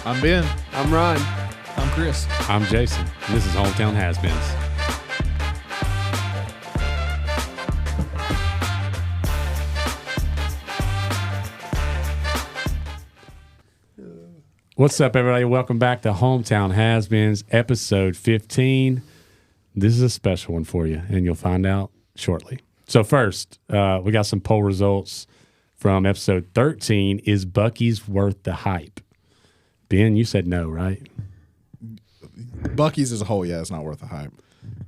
I'm Ben. I'm Ron. I'm Chris. I'm Jason. And this is Hometown Has-Beens. What's up, everybody? Welcome back to Hometown Has-Beens, episode 15. This is a special one for you, and you'll find out shortly. So first, we got some poll results from episode 13. Is Buc-ee's worth the hype? Ben, you said no, right? Buc-ee's as a whole, yeah, it's not worth the hype.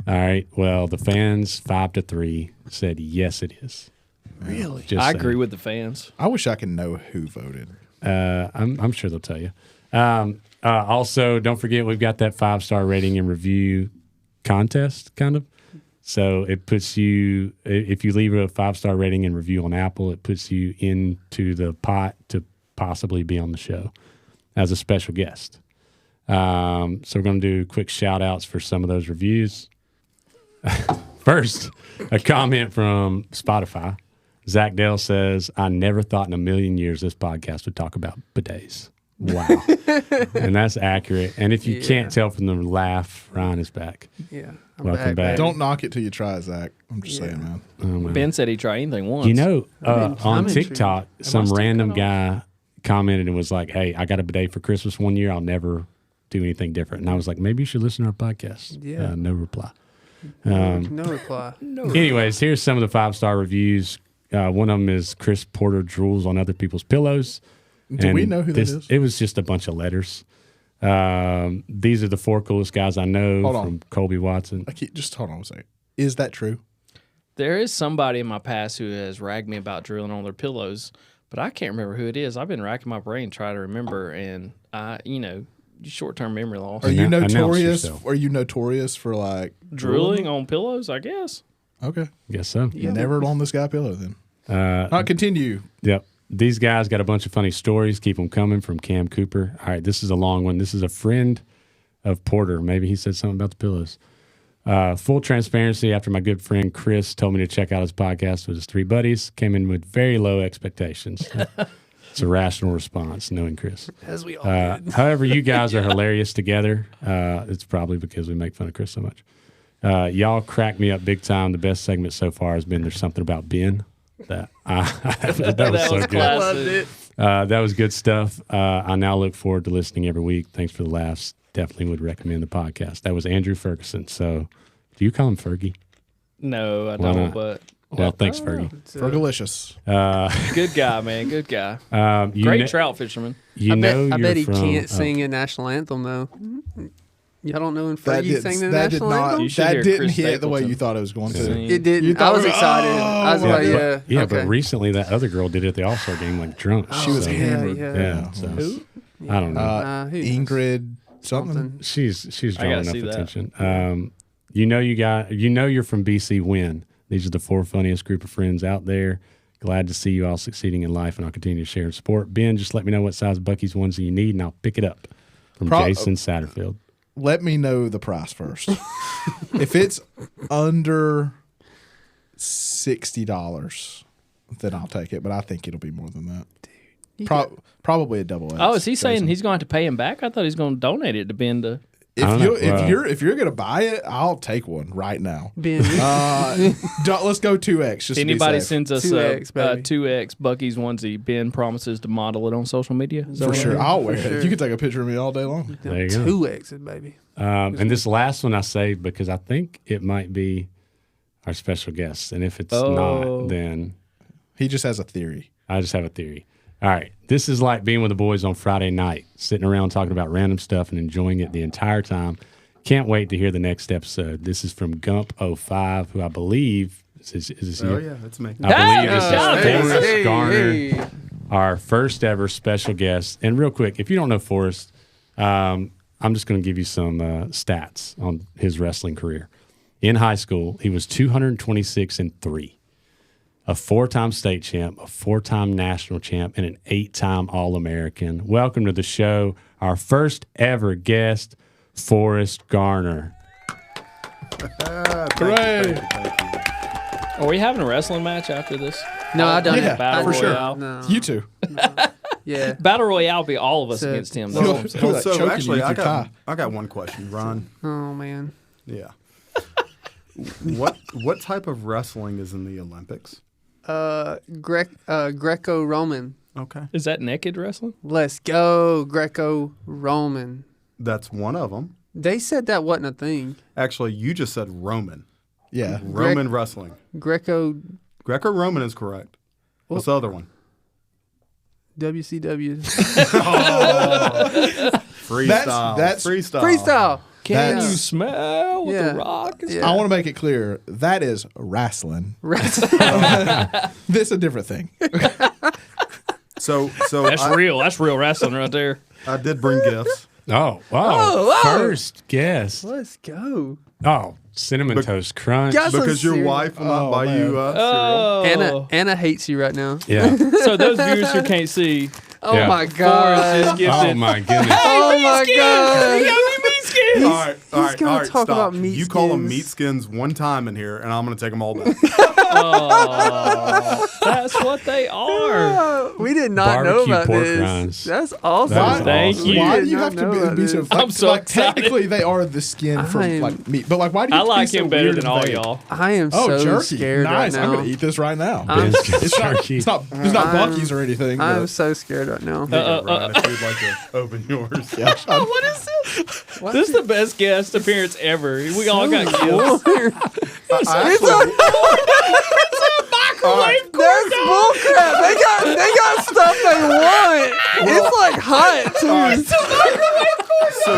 All right. Well, the fans 5-3 said yes, it is. Really? I agree with the fans. I wish I could know who voted. I'm sure they'll tell you. Also, don't forget we've got that 5-star rating and review contest, kind of. So it puts you, if you leave a 5-star rating and review on Apple, it puts you into the pot to possibly be on the show as a special guest. So we're going to do quick shout outs for some of those reviews. First, a comment from Spotify. Zach Dale says, I never thought in a million years this podcast would talk about bidets. Wow. And that's accurate. And if you can't tell from the laugh, Ryan is back. Yeah. Welcome back. Don't knock it till you try it, Zach. I'm just saying, man. Oh, well. Ben said he'd try anything once. You know, I'm on intrigued. TikTok, some random guy commented and was like, hey, I got a bidet for Christmas one year. I'll never do anything different. And I was like, maybe you should listen to our podcast. Yeah. No reply. No reply. Anyways, here's some of the 5-star reviews. One of them is Chris Porter drools on other people's pillows. Do we know who that is? It was just a bunch of letters. These are the 4 coolest guys I know from Colby Watson. Just hold on a second. Is that true? There is somebody in my past who has ragged me about drilling on their pillows, but I can't remember who it is. I've been racking my brain trying to remember, and short-term memory loss. Are you Announce notorious? yourself. Are you notorious for like Drooling on pillows, I guess. Okay. Guess so. You never on this guy pillow then. Not continue. Yep. These guys got a bunch of funny stories. Keep them coming from Cam Cooper. All right, this is a long one. This is a friend of Porter. Maybe he said something about the pillows. Full transparency, after my good friend Chris told me to check out his podcast with his 3 buddies, came in with very low expectations. It's a rational response, knowing Chris. As we all did. However, you guys are hilarious together. It's probably because we make fun of Chris so much. Y'all crack me up big time. The best segment so far has been There's Something About Ben. That was so good. I loved it. That was good stuff. I now look forward to listening every week. Thanks for the laughs. Definitely would recommend the podcast. That was Andrew Ferguson. So, do you call him Fergie? No, I Why don't, not? but... Well, thanks, Fergie. Fergalicious. Good guy, man. Good guy. You Great trout fisherman. You I bet he from, can't sing a national anthem, though. Y'all don't know when Fergie sang the that did national not. anthem? You should That hear didn't Chris hit the way Stapleton you thought it was going to. sing. It didn't. You I thought was it was- excited. I was like, yeah. Yeah, okay. but recently that other girl did it at the All-Star game, like drunk. She was So, hammered. Yeah. So, Who? I don't know. Who knows? Ingrid something. She's I drawing gotta enough see that. attention. You're from BC Win. These are the 4 funniest group of friends out there. Glad to see you all succeeding in life, and I'll continue to share and support. Ben, just let me know what size Buc-ee's onesie you need, and I'll pick it up. From Jason Satterfield. Let me know the price first. If it's under $60, then I'll take it. But I think it'll be more than that. Probably a double X. Oh, is he saying Jason. he's going to have to pay him back? I thought he's going to donate it to Ben to... If you're gonna buy it, I'll take one right now. Ben, Let's go 2X. Just If anybody to be safe. sends us 2X, a baby. 2X Buc-ee's onesie, Ben promises to model it on social media. Is that For what I sure, heard? I'll wear sure. it. You can take a picture of me all day long. There you go. 2 X's, baby. And this last one I say because I think it might be our special guest. And if it's not, then He just has a theory. I just have a theory. All right. This is like being with the boys on Friday night, sitting around talking about random stuff and enjoying it the entire time. Can't wait to hear the next episode. This is from Gump05, who I believe is this you? Oh, yeah, that's me. I believe this is Forrest hey, Garner, hey. our first ever special guest. And real quick, if you don't know Forrest, I'm just going to give you some stats on his wrestling career. In high school, he was 226-3, a 4-time state champ, a 4-time national champ, and an 8-time All-American. Welcome to the show, our first ever guest, Forrest Garner. Hooray! Are we having a wrestling match after this? No, I done Yeah, it. Battle for sure. Royale? No. You two. Yeah. Battle Royale be all of us So- against him. Well, That's what I'm saying. Well, So choking actually, you I with your got tie. I got one question, Ron. Oh man. Yeah. What type of wrestling is in the Olympics? Greco-Roman. Okay, Is that naked wrestling? Let's go, Greco-Roman. that's one of them. They said that wasn't a thing. Actually, you just said Roman. Yeah. Roman wrestling. Greco Greco-Roman is correct. What's the other one? WCW. Freestyle. That's- freestyle. Freestyle. Can Yeah. you smell what Yeah. the rock is? Yeah. I want to make it clear that is wrestling. This is a different thing. So That's real. That's real wrestling right there. I did bring gifts. Oh, wow. Oh, wow. First guest. Let's go. Oh, Cinnamon Toast Crunch. Guys- Because your serious. wife will not Oh, buy you man. cereal. Anna hates you right now. Yeah. So those viewers who can't see, Oh Yeah. my Forrest god. just gifted. Oh, my goodness. Oh my god. All right, he's gonna talk stop. about meat You call them skins. meat skins one time in here, and I'm going to take them all back. Oh, that's what they are. We did not know Barbecue about pork this. rinds. That's awesome. That is Thank awesome. you. Why did do you not have know to about be so? this. I'm so excited. Technically, they are the skin from I'm- like meat, but like, why do you? I have to be like so him better weird than and all vague? y'all. I am Oh, so jerky! scared Nice. right now. I'm gonna eat this right now. Ben's It's not. jerky. It's not. It's not I'm- Bucky's or anything. I'm but- so scared right now. Ryan, if you'd like to open yours. Yeah. What is this? This is the best guest appearance ever. We all got gifts. I actually, That's bullcrap. They got stuff they want. It's like hot too. so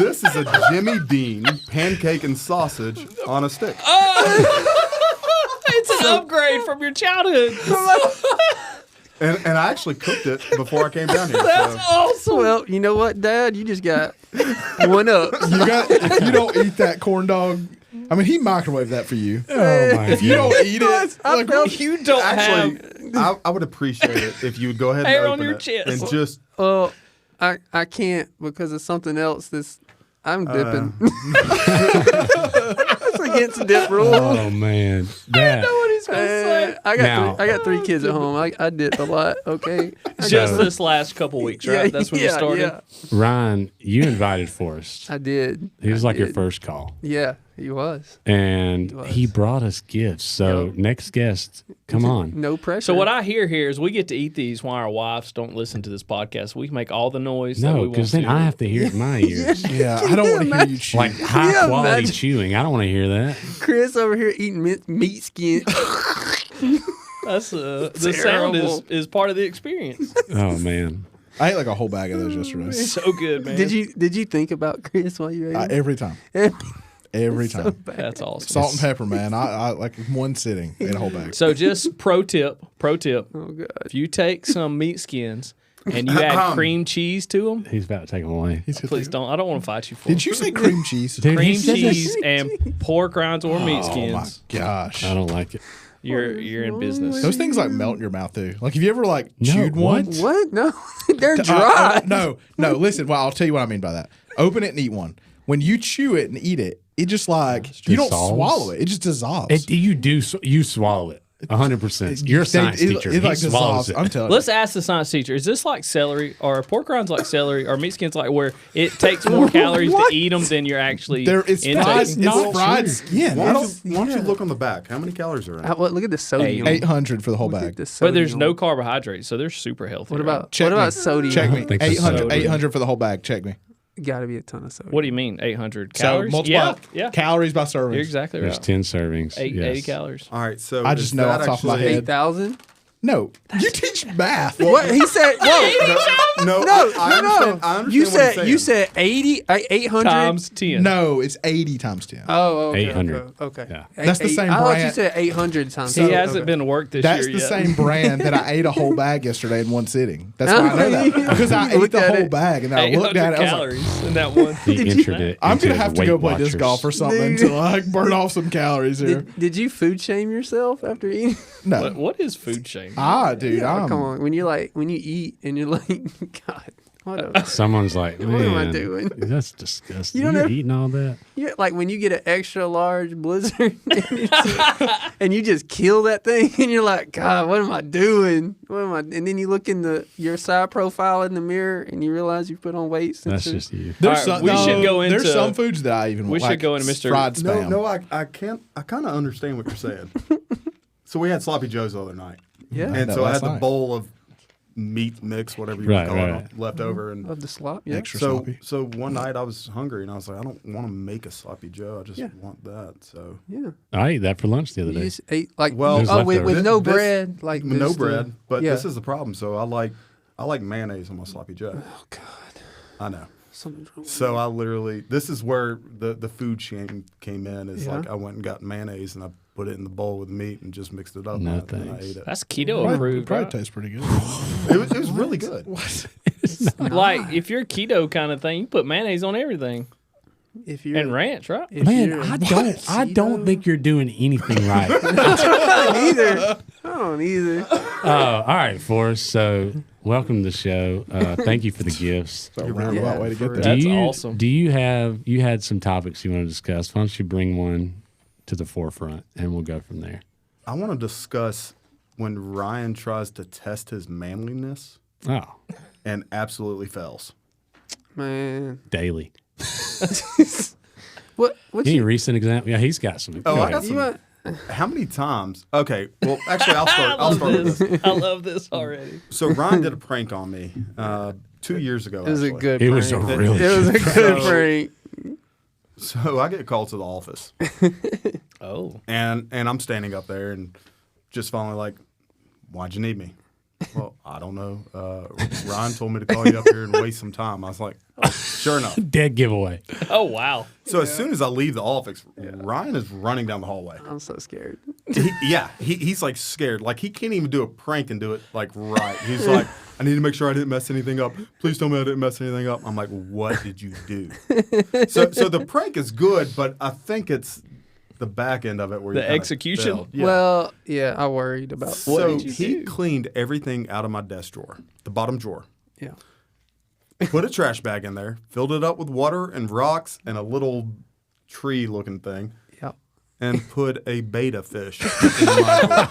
this is a Jimmy Dean pancake and sausage on a stick. It's an upgrade from your childhood. And I actually cooked it before I came down here. That's So. awesome. Well, you know what, Dad? You just got one up. You got. If you don't eat that corn dog, I mean, he microwaved that for you. Oh, my If you goodness. don't eat it, like, felt- You don't Actually, have. I would appreciate it if you would go ahead and Hair on open your it chest. and just. Well, I can't because of something else. I'm dipping. That's against dip rule. Oh, man. That, What he's gonna say? I Now- got three kids at home. I dip a lot. Okay. Just this last couple weeks, right? That's when you started. Yeah, Ryan, you invited Forrest. I did. He was I like your did. first call. Yeah, he was. And He was. he brought us gifts. So Yep. next guest, come on. No pressure. So what I hear here is we get to eat these while our wives don't listen to this podcast. We make all the noise. that we No, want because then to. I have to hear it in my ears. yeah, I don't want to hear you chew. Like high Yeah, quality imagine. chewing. I don't want to hear that. Chris over here eating meat skin. That's the sound is part of the experience. Oh, man. I ate like a whole bag of those yesterday. So good, man. Did you think about Chris while you ate? Every time. Every time. That's awesome. Salt and pepper, man. I like one sitting, ate a whole bag. So just pro tip. Oh god. If you take some meat skins and you add cream cheese to them, He's about to take him away. please don't. I don't want to fight you for Did it. you say cream cheese? Dude, Cream he said cheese and pork rinds or meat Oh my skins. gosh. I don't like it. You're in business. Those things like melt in your mouth too. Like, have you ever like No, chewed one? what? What? No, they're dry. No. Listen. Well, I'll tell you what I mean by that. Open it and eat one. When you chew it and eat it, it just like you don't dissolves? swallow it. It just dissolves. You swallow it 100%. You're a science teacher. It He like swallows dissolves. it. I'm telling Let's ask the science teacher: is this like celery, or pork rinds like celery, or meat skins like where it takes more calories to eat them than you're actually you. It's fried. intaking? It's fried skin. Why don't you look on the back? How many calories are in it? Look at the sodium. 800 for the whole Look at bag. the But there's sodium. no carbohydrates, so they're super healthy. What right? about Check what about me. sodium? Check me. think it's 800, sodium. 800 for the whole bag. Check me. Got to be a ton of sodium. What do you mean 800 So calories? multiply yeah. calories by serving. You're exactly There's right. 10 servings. 80 yes. calories. All right, so I just is know that off the top of my actually- head. 8,000? No, you teach math. What he said? Whoa! No, No, I understand. I understand You what said he's you saying. said 800 Times 10. No, it's 80 times 10. Oh, okay, 800. Okay. Yeah. That's the same I thought you brand. said 800 times. He hasn't been to work this That's year the yet. same brand that I ate a whole bag yesterday in one sitting. That's why I know that. Because I ate Looked the at whole it. bag and then I looked at it. I was like, calories in that one. He entered it. I'm into going to have to go play disc Weight golf or Watchers. something Dude. to like burn off some calories here. Did you food shame yourself after eating? No. What is food shame? Dude. Come on, when you eat and you're like, God, Someone's like, man, What am I doing? That's disgusting. You don't You're know- eating all that? Yeah, like when you get an extra large blizzard and you just kill that thing, and you're like, God, what am I doing? What am I? And then you look in your side profile in the mirror, and you realize you put on weight. That's just you. There's All right, we should go into- There's some foods that I even we should like go into Mr. fried No, spam. no, I can't. I kind of understand what you're saying. So we had sloppy joes the other night, Yeah, and that so I last had the night. bowl of meat mix, whatever you Right, want to call right. it, left over, and of the slop. Yeah, Extra so sloppy. so one night I was hungry, and I was like, I don't want to make a sloppy joe. I just Yeah. want that. So yeah. I ate that for lunch the other You day. just ate like Well, There's with leftovers. no This- bread, like no this, bread, but yeah. this is the problem. So I like mayonnaise on my sloppy joe. Oh God, I know. something's wrong. So I literally, this is where the food shame came in. Is Yeah. like I went and got mayonnaise and I put it in the bowl with meat and just mixed it up. No and I thanks. ate it. That's keto Probably, approved. probably Right? tastes pretty good. It was really good. Like if you're keto kind of thing, you put mayonnaise on everything If you're and ranch, right? if Man, you're I don't think you're doing anything right. either. I don't either. All right, Forrest. So welcome to the show. Thank you for the gifts. So roundabout way to get for there. That's do you, awesome. Do you had some topics you want to discuss? Why don't you bring one to the forefront and we'll go from there. I want to discuss when Ryan tries to test his manliness Oh, and absolutely fails. Man, daily. what Any you? recent example? Yeah, he's got some. Oh, Go I ahead. got You some. want, How many times? Okay, well, actually, I'll start. I'll start with this. I love this already. So Ryan did a prank on me 2 years ago. it was a actually. good. It was a prank. really It was a good So- prank. So I get called to the office, Oh, and I'm standing up there and just finally like, why'd you need me? Well, I don't know. Ryan told me to call you up here and waste some time. I was like, oh, sure enough. Dead giveaway. oh wow. So as soon as I leave the office, Ryan is running down the hallway. I'm so scared. He's like scared. Like he can't even do a prank and do it like right. He's like, I need to make sure I didn't mess anything up. Please tell me I didn't mess anything up. I'm like, what did you do? So the prank is good, but I think it's the back end of it where The you kinda execution? failed. Yeah. Well, yeah, I worried about. So did you he do? cleaned everything out of my desk drawer, the bottom drawer. Yeah. Put a trash bag in there, filled it up with water and rocks and a little tree-looking thing, Yeah. and put a beta fish in my drawer.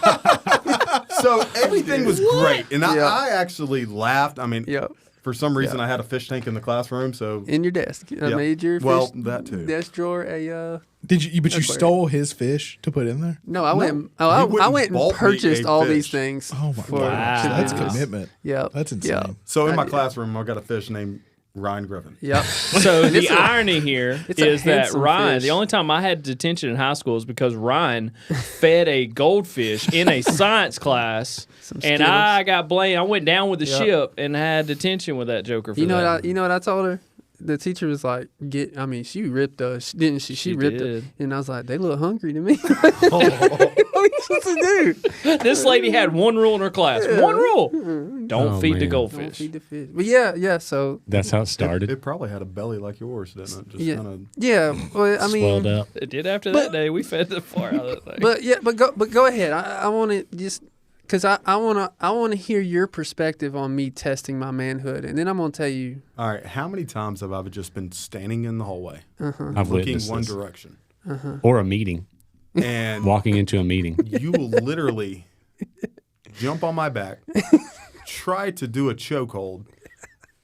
So everything was great, and Yeah. I actually laughed. I mean, Yeah. for some reason, Yeah. I had a fish tank in the classroom, so In your desk. I Yeah. made your Well, fish that too. desk drawer a. Did you? But you That's weird. stole his fish to put in there. No, I went. he I wouldn't went and vault me purchased a all fish. these things. Oh my for- gosh, Wow. that's to do this. commitment. Yeah. That's insane. Yeah. so in I my did. classroom, I got a fish named Ryan Griffin. Yep. So the it's a- irony here it's a is that handsome Ryan, fish. the only time I had detention in high school is because Ryan fed a goldfish in a science class, and Skittles. I got blamed. I went down with the Yep. ship and had detention with that joker. For You know that. what? You know what I told her? The teacher was like, I mean, she ripped us, didn't she? She ripped did. us, and I was like, they look hungry to me. What are you supposed to do? This lady had one rule in her class. One rule: don't Oh, feed the man. Don't goldfish. feed the fish. But yeah. So That's how it started. It probably had a belly like yours, didn't it? Just yeah, kind of. yeah. Well, I Swelled mean, up. It did after that day. We fed the far out of that thing. but go ahead. I want to just because I want to hear your perspective on me testing my manhood, and then I'm gonna tell you. All right, how many times have I just been standing in the hallway, I've looking witnessed one this. direction, Or a meeting. and Walking into a meeting. you will literally jump on my back, try to do a chokehold,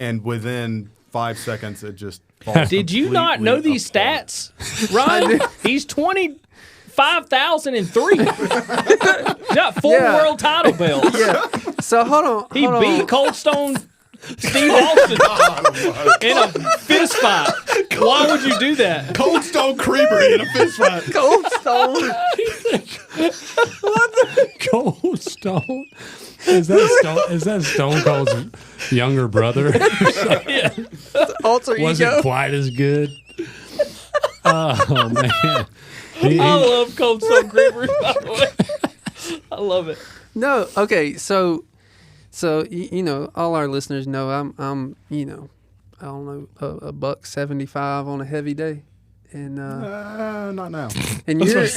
and within 5 seconds it just falls. Did you not know completely these apart. stats, Ryan? He's 25,003. Got 4 Yeah. world title belts. Yeah. So hold on. He hold beat on. Cold Stone Steve Austin in a fist fight. Why would you do that? Cold Stone Creamery in a fist fight. Cold Stone. Cold Stone? Is that Stone Cold's younger brother? Alter Wasn't ego. quite as good. Oh man. I love Cold Stone Creamery, by the way. I love it. No. Okay. So you know, all our listeners know I'm you know, I don't know, a $175 on a heavy day, and Not now. and you're Used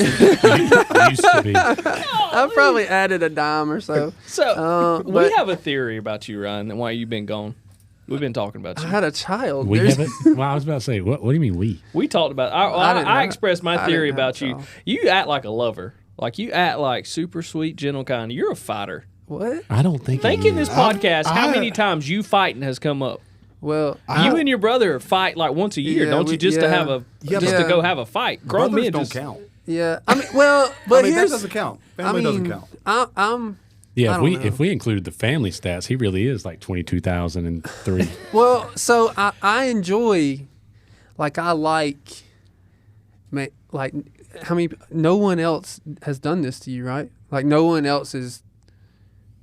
to be. I probably added a dime or so. So Uh, we but- have a theory about you, Ryan, and why you've been gone. We've been talking about I you. had a child. We There's- haven't. Well, I was about to say, what do you mean we? We talked about. didn't I have- expressed my I theory didn't have about a you. child. You act like a lover. Like you act like super sweet, gentle kind. You're a fighter. What? I don't think. Think in this podcast how I- many times you fighting has come up. Well, You and your brother fight like once a year, Yeah, don't you? Just to yeah. have a Yeah, just but- to go have a fight. Grown Brothers men don't just count. yeah. I mean, well, but I mean, that here's. doesn't count. Family doesn't count. I'm. Yeah, I if don't we know. if we included the family stats, he really is like 22,003. Well, so I enjoy, like like how many? No one else has done this to you, right? Like no one else is,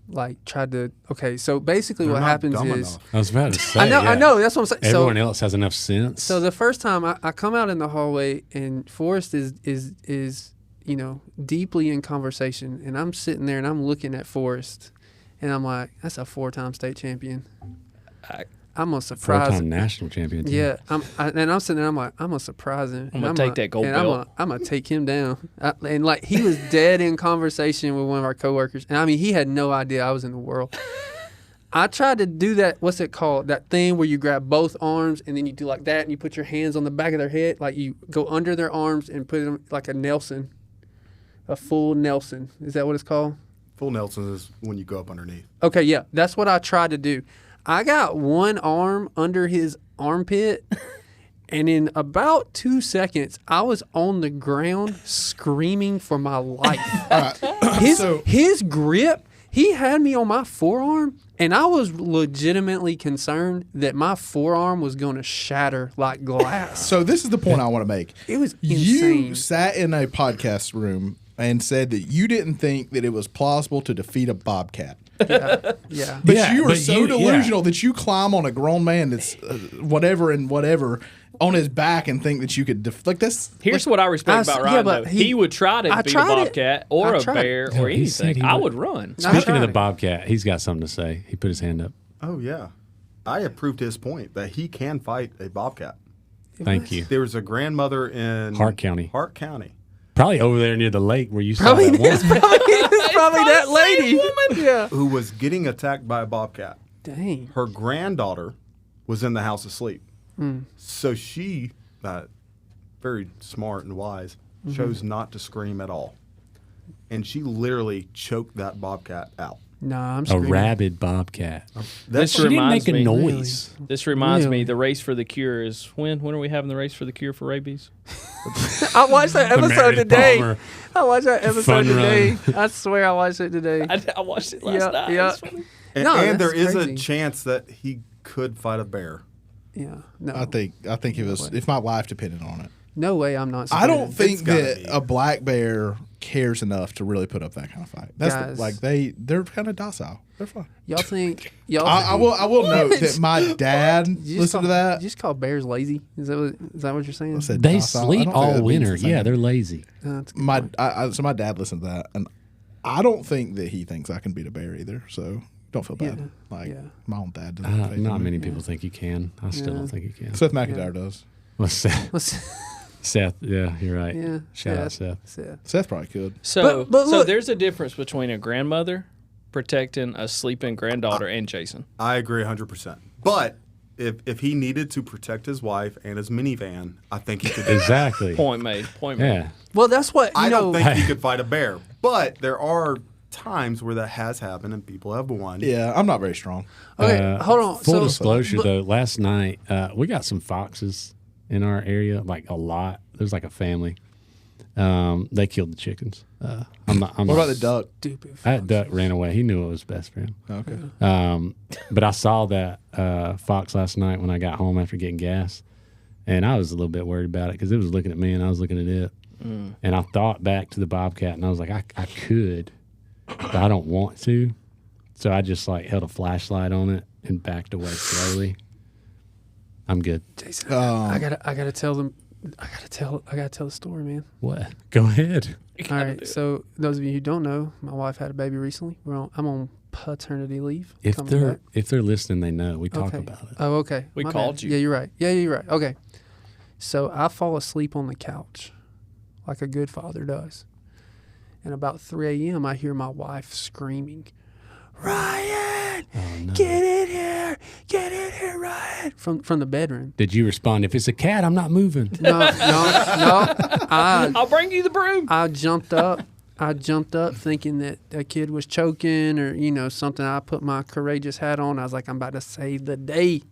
like tried to. Okay, so basically They're what not happens dumb is. enough. I was about to say. I know, yeah. I know. That's what I'm saying. Everyone else has enough sense. So the first time I come out in the hallway and Forrest is deeply in conversation, and I'm sitting there and I'm looking at Forrest, and I'm like, that's a 4-time state champion. I'm gonna surprise. 4-time national champion. too. Yeah, and I'm sitting there. I'm like, I'm gonna surprise him. I'm gonna take that gold and belt. I'm gonna take him down. And like he was dead in conversation with one of our coworkers, and I mean he had no idea I was in the world. I tried to do that. What's it called? That thing where you grab both arms and then you do like that, and you put your hands on the back of their head, like you go under their arms and put them like a Nelson, a full Nelson. Is that what it's called? Full Nelson is when you go up underneath. Okay, yeah, that's what I tried to do. I got one arm under his armpit, and in about 2 seconds, I was on the ground screaming for my life. All right. His grip, he had me on my forearm, and I was legitimately concerned that my forearm was going to shatter like glass. So this is the point I want to make. It was You insane. sat in a podcast room and said that you didn't think that it was plausible to defeat a bobcat. Yeah. But Yeah, you are but so you- delusional that you climb on a grown man that's whatever and whatever on his back and think that you could like this. Here's what I respect about yeah, Ryan. but though. he- He would try to I beat a tried it. bobcat or I a tried. bear No, or he said anything. he I would. would run. No, Speaking of tried the it. Bobcat, he's got something to say. He put his hand up. Oh yeah, I have proved his point that he can fight a bobcat. Thank you. There was a grandmother in Hart County. Hart County. Probably over there near the lake where you saw Probably, that it's one. probably that lady. Yeah. Who was getting attacked by a bobcat. Dang. Her granddaughter was in the house asleep. Hmm. So she, very smart and wise, chose not to scream at all. And she literally choked that bobcat out. Nah, I'm A screaming. rabid bobcat. This She didn't reminds make a me. noise. This reminds me. Really? The race for the cure is when? When are we having the race for the cure for rabies? I watched that episode Meredith today. Palmer. I watched that episode Fun today. I swear I watched it today. I watched it last Yeah, night. yeah. It's funny. And, No, and there that's is a crazy. chance that he could fight a bear. Yeah. No. I think it was if my life depended on it. No way I'm not. I don't supporting think gotta that be. a black bear cares enough to really put up that kind of fight. That's Guys. like they're kind of docile. They're fine. it. Y'all think y'all? I will note that my dad you just listened call, to that. You just call bears lazy? Is that what you're saying? I said They docile. I sleep don't think all that means winter. the same. Yeah, they're lazy. That's a good my point. so my dad listened to that, and I don't think that he thinks I can beat a bear either. So don't feel bad. Yeah, Like yeah. my own dad doesn't. have faith in Not me. many people think you can. I still Yeah. don't think you can. Seth McIntyre does. Well, Seth, Let's- Seth, yeah, you're right. yeah. Shout out Seth. Seth. Seth probably could. So, But so look- there's a difference between a grandmother protecting a sleeping granddaughter and Jason. I agree 100%. But if he needed to protect his wife and his minivan, I think he could do that. Exactly. Point made. Point made. Yeah. Well, that's what you I know. don't think he could fight a bear. But there are times where that has happened and people have won. Yeah, I'm not very strong. Okay, hold on. Full So- disclosure, but- though, last night we got some foxes in our area, like a lot. There's like a family. They killed the chickens. I'm not. What about the duck? Stupid. That duck ran away. He knew it was best for him. Okay. But I saw that fox last night when I got home after getting gas, and I was a little bit worried about it because it was looking at me and I was looking at it. And I thought back to the bobcat, and I was like, I could, but I don't want to. So I just like held a flashlight on it and backed away slowly. I'm good. Jason, I gotta tell them. I gotta tell the story, man. What? Go ahead. All right. So those of you who don't know, my wife had a baby recently. I'm on paternity leave. If coming back. they're listening, they know we talk Okay. about it. Oh, okay. We My called bad. you. Yeah, you're right. Yeah, you're right. Okay. So I fall asleep on the couch, like a good father does. And about 3 a.m., I hear my wife screaming, Ryan, Oh, no. get in here, Ryan, from the bedroom. Did you respond? If it's a cat, I'm not moving. No. I'll bring you the broom. I jumped up thinking that a kid was choking or, something. I put my courageous hat on. I was like, I'm about to save the day.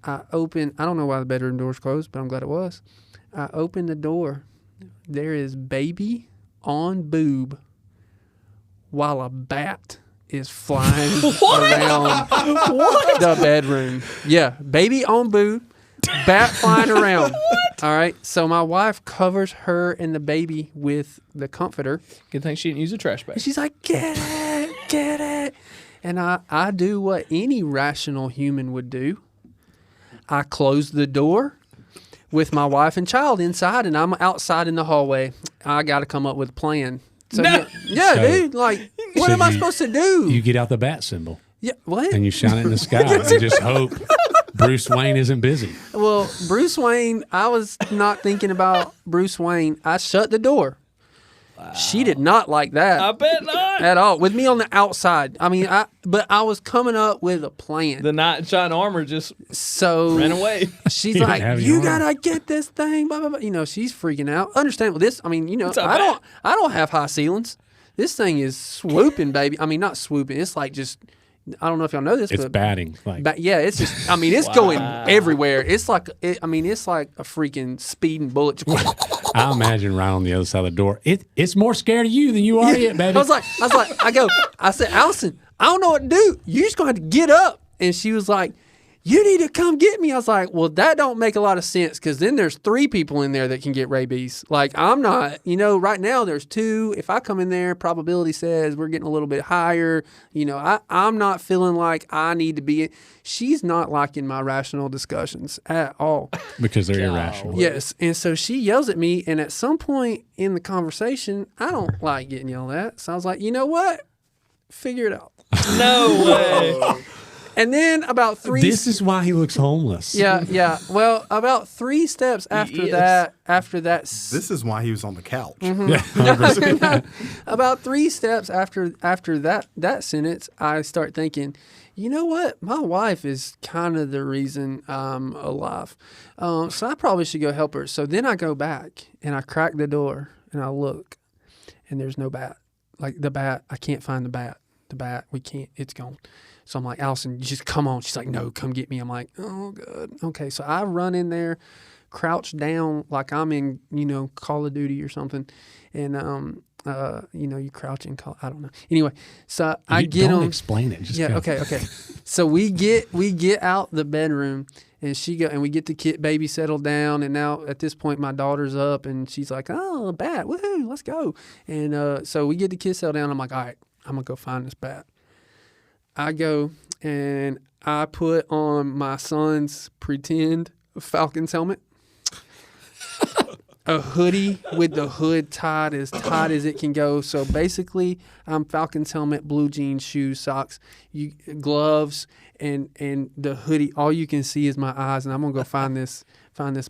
I don't know why the bedroom door's closed, but I'm glad it was. I opened the door. There is baby on boob while a bat is flying around the bedroom. Yeah, baby on boob, bat flying around. All right, so my wife covers her and the baby with the comforter. Good thing she didn't use a trash bag. And she's like, get it. And I do what any rational human would do. I close the door with my wife and child inside, and I'm outside in the hallway. I got to come up with a plan. So, yeah, dude, like, what am I supposed to do? You get out the bat symbol. Yeah, what? And you shine it in the sky and just hope Bruce Wayne isn't busy. Well, Bruce Wayne, I was not thinking about Bruce Wayne. I shut the door. Wow. She did not like that. I bet not. At all. With me on the outside. I mean, but I was coming up with a plan. The knight in shining armor just ran away. She's like, you gotta get this thing, blah, blah, blah. She's freaking out. Understandable. This, I mean, I don't have high ceilings. This thing is swooping, baby. I mean, not swooping. It's like just, I don't know if y'all know this, it's but batting. Yeah, it's just, I mean, it's going everywhere. It's like, it's like a freaking speeding bullet. I imagine right on the other side of the door. It's more scared of you than you are yet, baby. I said, Allison, I don't know what to do. You just gonna have to get up. And she was like, you need to come get me. I was like, well, that don't make a lot of sense because then there's 3 people in there that can get rabies. Like, I'm not, right now there's 2. If I come in there, probability says we're getting a little bit higher. I'm not feeling like I need to be. She's not liking my rational discussions at all. Because they're irrational. Yes. And so she yells at me. And at some point in the conversation, I don't like getting yelled at. So I was like, you know what? Figure it out. No way. And then about 3... This is why he looks homeless. Yeah. Well, about 3 steps after that... This is why he was on the couch. Mm-hmm. No. About 3 steps after that sentence, I start thinking, you know what? My wife is kind of the reason I'm alive. So I probably should go help her. So then I go back, and I crack the door, and I look, and there's no bat. Like, the bat, I can't find the bat. The bat, we can't. It's gone. So I'm like, Allison, you just come on. She's like, no, come get me. I'm like, oh, God. Okay, so I run in there, crouch down like I'm in, Call of Duty or something. And, you crouch and call, I don't know. Anyway, so I get on. Don't explain it. Just go. Okay. So we get out the bedroom, and we get the baby settled down. And now at this point, my daughter's up, and she's like, oh, a bat, woohoo, let's go. And so we get the kids settled down. I'm like, all right, I'm going to go find this bat. I go and I put on my son's pretend Falcons helmet, a hoodie with the hood tied as it can go. So basically, I'm Falcons helmet, blue jeans, shoes, socks, gloves, and the hoodie. All you can see is my eyes, and I'm gonna go find this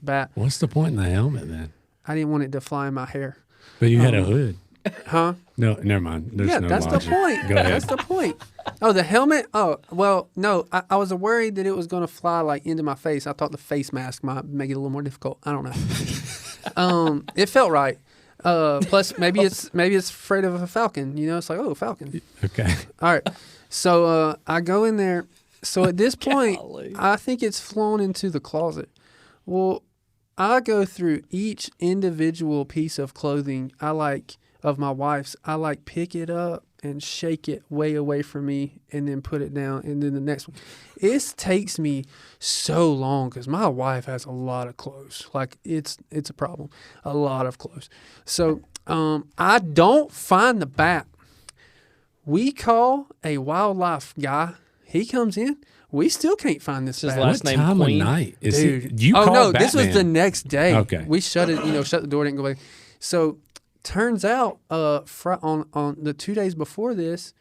bat. What's the point in the helmet then? I didn't want it to fly in my hair. But you had a hood. Huh? No, never mind. There's no that's logic. the point. Go ahead. That's the point. Oh, the helmet? Oh, well, no. I was worried that it was going to fly like into my face. I thought the face mask might make it a little more difficult. I don't know. It felt right. Plus, maybe it's afraid of a falcon. It's like, oh, falcon. Okay. All right. So I go in there. So at this point, I think it's flown into the closet. Well, I go through each individual piece of clothing of my wife's. I pick it up and shake it way away from me and then put it down, and then the next one. It takes me so long because my wife has a lot of clothes. Like, it's a problem. A lot of clothes. So I don't find the bat. We call a wildlife guy. He comes in. We still can't find this bat. Last name time Queen? of night is Dude. it? You called this was Batman. the next day. Okay. We shut it, shut the door, didn't go back. So turns out on the 2 days before this,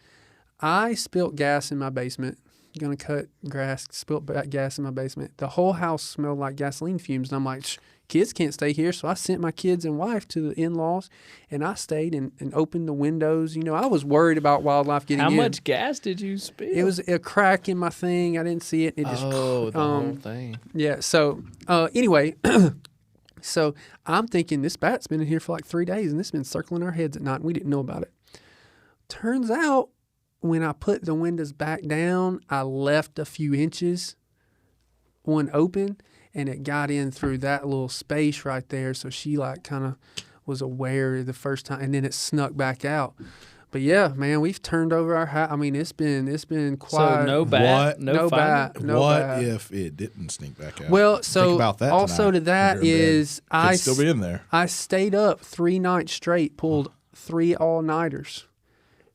I spilt gas in my basement gonna cut grass, spilt gas in my basement. The whole house smelled like gasoline fumes, and I'm like, kids can't stay here. So I sent my kids and wife to the in-laws, and I stayed and opened the windows. I was worried about wildlife getting in. How much gas did you spill? It was a crack in my thing. I didn't see it. It just the whole thing. Yeah. So anyway. So I'm thinking this bat's been in here for like 3 days, and this has been circling our heads at night, and we didn't know about it. Turns out when I put the windows back down, I left a few inches, one open, and it got in through that little space right there. So she like kind of was aware the first time, and then it snuck back out. But yeah, man, we've turned over our house. I mean, it's been quite. So no bat, no bat, no what bat. if it didn't sneak back out? Well, so think about that also tonight to that when you're in bed. is Could still be in there. I stayed up 3 nights straight, pulled 3 all-nighters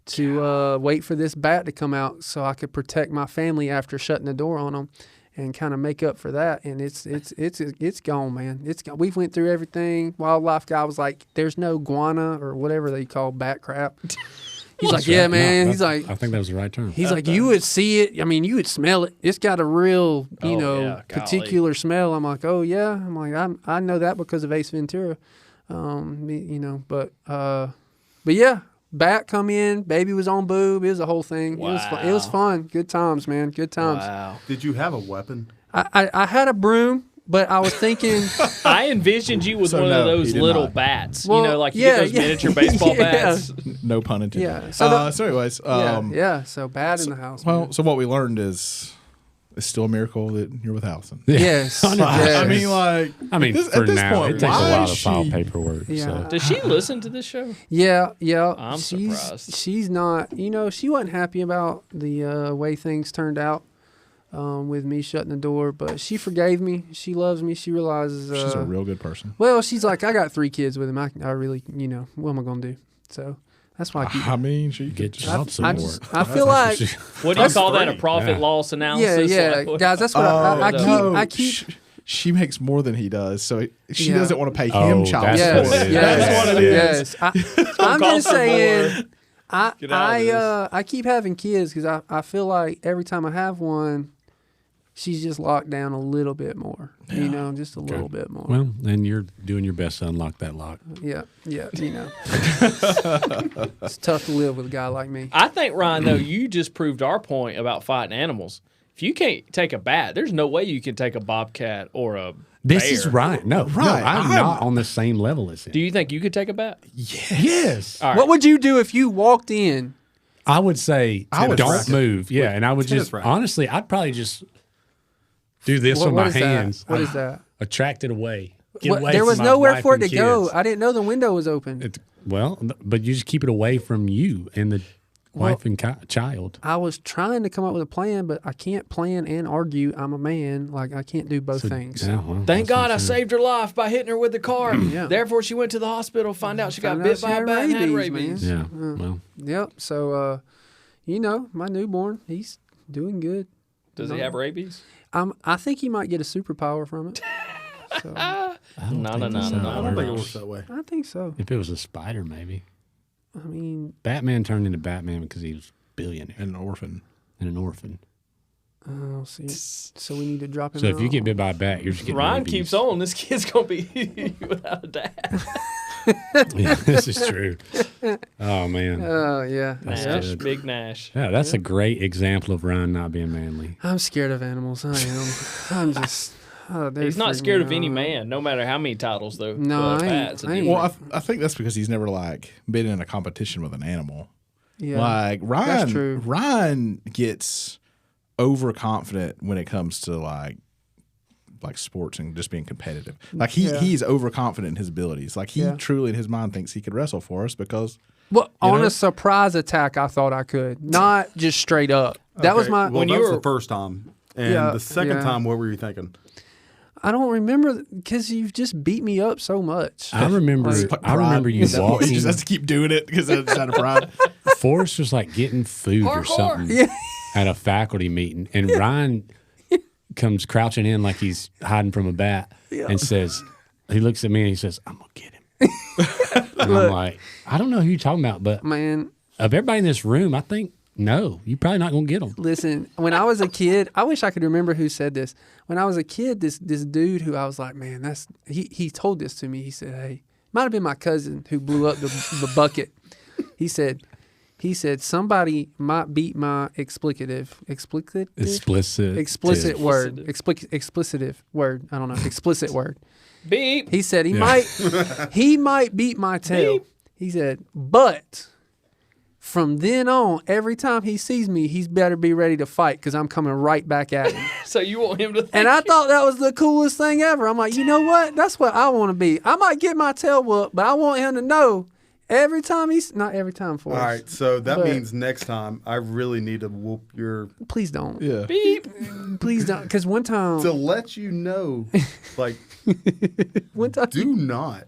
to wait for this bat to come out so I could protect my family after shutting the door on them and kind of make up for that. And it's gone, man. It's gone. We went through everything. Wildlife guy was like, there's no guana or whatever they call bat crap. He's like, yeah, man. He's like, I think that was the right term. He's like, you would see it. I mean, you would smell it. It's got a real, golly. particular smell. I'm like, oh yeah. I'm like, I know that because of Ace Ventura. But yeah, bat come in. Baby was on boob. It was a whole thing. Wow. It was fun. Good times, man. Good times. Wow. Did you have a weapon? I had a broom. But I was thinking, I envisioned you with So one no, of those he did little not. bats. Well, Like you get those miniature baseball yeah. bats. No pun intended. Yeah. So anyways, so bad in the house. well, man. so what we learned is it's still a miracle that you're with Allison. Yes. I mean, like, For at this now, point, it takes a why lot is of file she- paperwork. Yeah. So. Does she listen to this show? Yeah. I'm surprised. She's not. She wasn't happy about the way things turned out with me shutting the door, but she forgave me. She loves me. She realizes She's a real good person. Well, she's like, I got 3 kids with him. I really, what am I gonna do? So that's why I keep. I mean, she Get could child support. I feel like. What do you call that? A free. profit Yeah. loss analysis? Yeah, Like, what- guys. That's what I keep. She makes more than he does, so she Yeah. doesn't want to pay Oh, him child that's support. what it is. Yes, That's what it is. yes. I'm cost just her saying. Get out of this. I keep having kids because I feel like every time I have one, she's just locked down a little bit more. Just a little bit more. Well, then you're doing your best to unlock that lock. Yeah. It's tough to live with a guy like me. I think, Ryan, though, you just proved our point about fighting animals. If you can't take a bat, there's no way you can take a bobcat or a This bear. is right. No, Right. I'm not on the same level as him. Do you think you could take a bat? Yes. All right. What would you do if you walked in? I would say don't racket. move. Yeah, and I would Tennis just racket. honestly, I'd probably just do this What with my is that? hands. What is that? Attract it away. Get away There from was my nowhere wife for it and to go. kids. I didn't know the window was open. But you just keep it away from you and the wife and child. I was trying to come up with a plan, but I can't plan and argue. I'm a man. Like, I can't do both things. Yeah, well, Thank that's God what I I'm saying. saved her life by hitting her with the car. Yeah. Therefore, she went to the hospital, find out she got Found bit out she by a had bat and had rabies, rabies. man. Yeah. Well, Yep. So, my newborn, he's doing good. Does he have rabies? I think he might get a superpower from it. So, No. I don't think it works that way. I think so. if it was a spider, maybe. I mean, Batman turned into Batman because he was a billionaire And an orphan. and an orphan. I'll see. So we need to drop him So if out. you get bit by a bat, you're just getting Ryan rabies. keeps on. This kid's going to be without a dad. Yeah, this is true. Oh man. Oh, yeah. That's Nash, good. big Nash. Yeah, that's a great example of Ryan not being manly. I'm scared of animals. I am. I'm just. They He's not freak scared me of any out. man, no matter how many titles, though. No, Well, I ain't- bats and I ain't. everything. Well, I think that's because he's never been in a competition with an animal. Yeah. Like That's Ryan, true. Ryan gets overconfident when it comes to like sports and just being competitive. Like he's overconfident in his abilities. Like he truly in his mind thinks he could wrestle for us because Well, on know? a surprise attack, I thought I could. Not just straight up. That was Okay, my. Well, When that you was were- the first time. And Yeah, the second yeah. time, what were you thinking? I don't remember because you've just beat me up so much. I remember you He walking. just has to keep doing it because that's out of pride. Forrest was like getting food or Parkour. something Yeah. at a faculty meeting, and Ryan comes crouching in like he's hiding from a bat and says, he looks at me and he says, "I'm gonna get him." And I'm like, I don't know who you're talking about, but Man, of everybody in this room, I think no, you're probably not gonna get them. Listen, when I was a kid, I wish I could remember who said this. When I was a kid, this dude who I was like, man, he told this to me. He said, hey, might have been my cousin who blew up the bucket. He said somebody might beat my explicit word. Explicitive word. I don't know. Explicit word. Beep. He said he might beat my tail. Beep. He said, but from then on, every time he sees me, he's better be ready to fight because I'm coming right back at him. So you want him to think. And I thought that was the coolest thing ever. I'm like, you know what? That's what I want to be. I might get my tail whooped, but I want him to know every time not every time for us. All right, so that means next time I really need to whoop your... Please don't. Yeah. Beep. Please don't. Because one time... To let you know, like, one time do not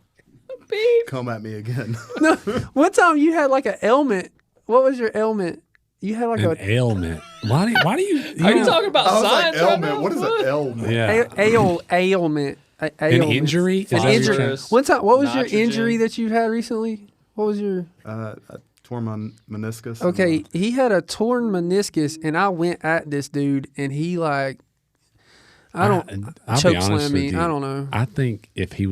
Beep. come at me again. No, one time you had like an ailment. What was your ailment? You had like an ailment. Why do you Are you talking about I was science like, ailment. right now? What is an ailment? Yeah. Ailment. An injury? An injury. One time, what was your Nitrogen. injury that you had recently? What was your... I tore my meniscus. Okay, he had a torn meniscus, and I went at this dude, and he like... I'll choke be honest slam me. with you. I don't know. I think if he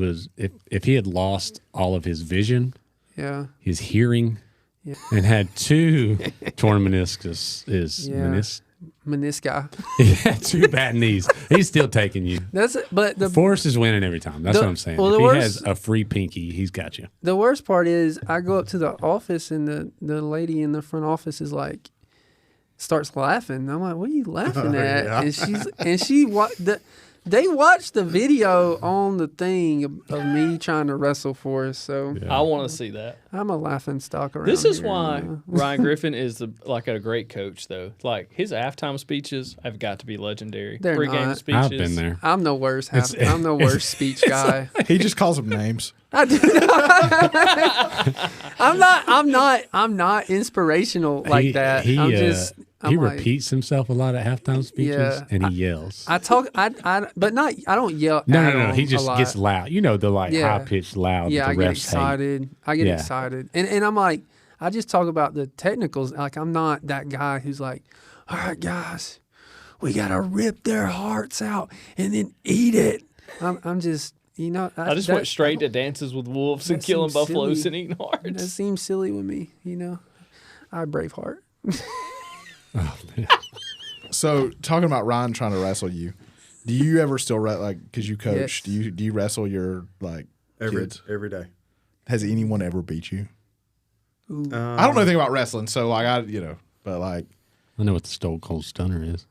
had lost all of his vision, Yeah. his hearing, and had 2 torn meniscus, Menisci. he had 2 bad knees. He's still taking you. But the Forrest is winning every time. That's what I'm saying. well, if the he worst- has a free pinky, he's got you. the worst part is I go up to the office, and the lady in the front office is like, starts laughing. I'm like, what are you laughing at? Yeah. And they watched the video on the thing of me trying to wrestle Forrest. So I want to see that. I'm a laughing stock around. This is here, why you know? Ryan Griffin is like a great coach, though. Like his halftime speeches have got to be legendary. They're Pre-game not. speeches. I've been there. I'm the worst. I'm the worst speech guy. He just calls them names. I do not. I'm not inspirational like that. He repeats himself a lot at halftime speeches, and he yells. I don't yell. No. He a just lot. gets loud. You know, the high pitched loud. Yeah, that the I get refs hate. excited. Excited, and I'm like, I just talk about the technicals. Like I'm not that guy who's like, all right, guys, we gotta rip their hearts out and then eat it. I'm just. You know, I just went straight to Dances with Wolves and killing buffaloes and eating hearts. That seems silly with me, you know. I Braveheart. Oh, man. So talking about Ryan trying to wrestle you, do you ever still because you coach? Yes. Do you wrestle your kids every day? Has anyone ever beat you? Ooh. I don't know anything about wrestling, so but I know what the Stone Cold Stunner is.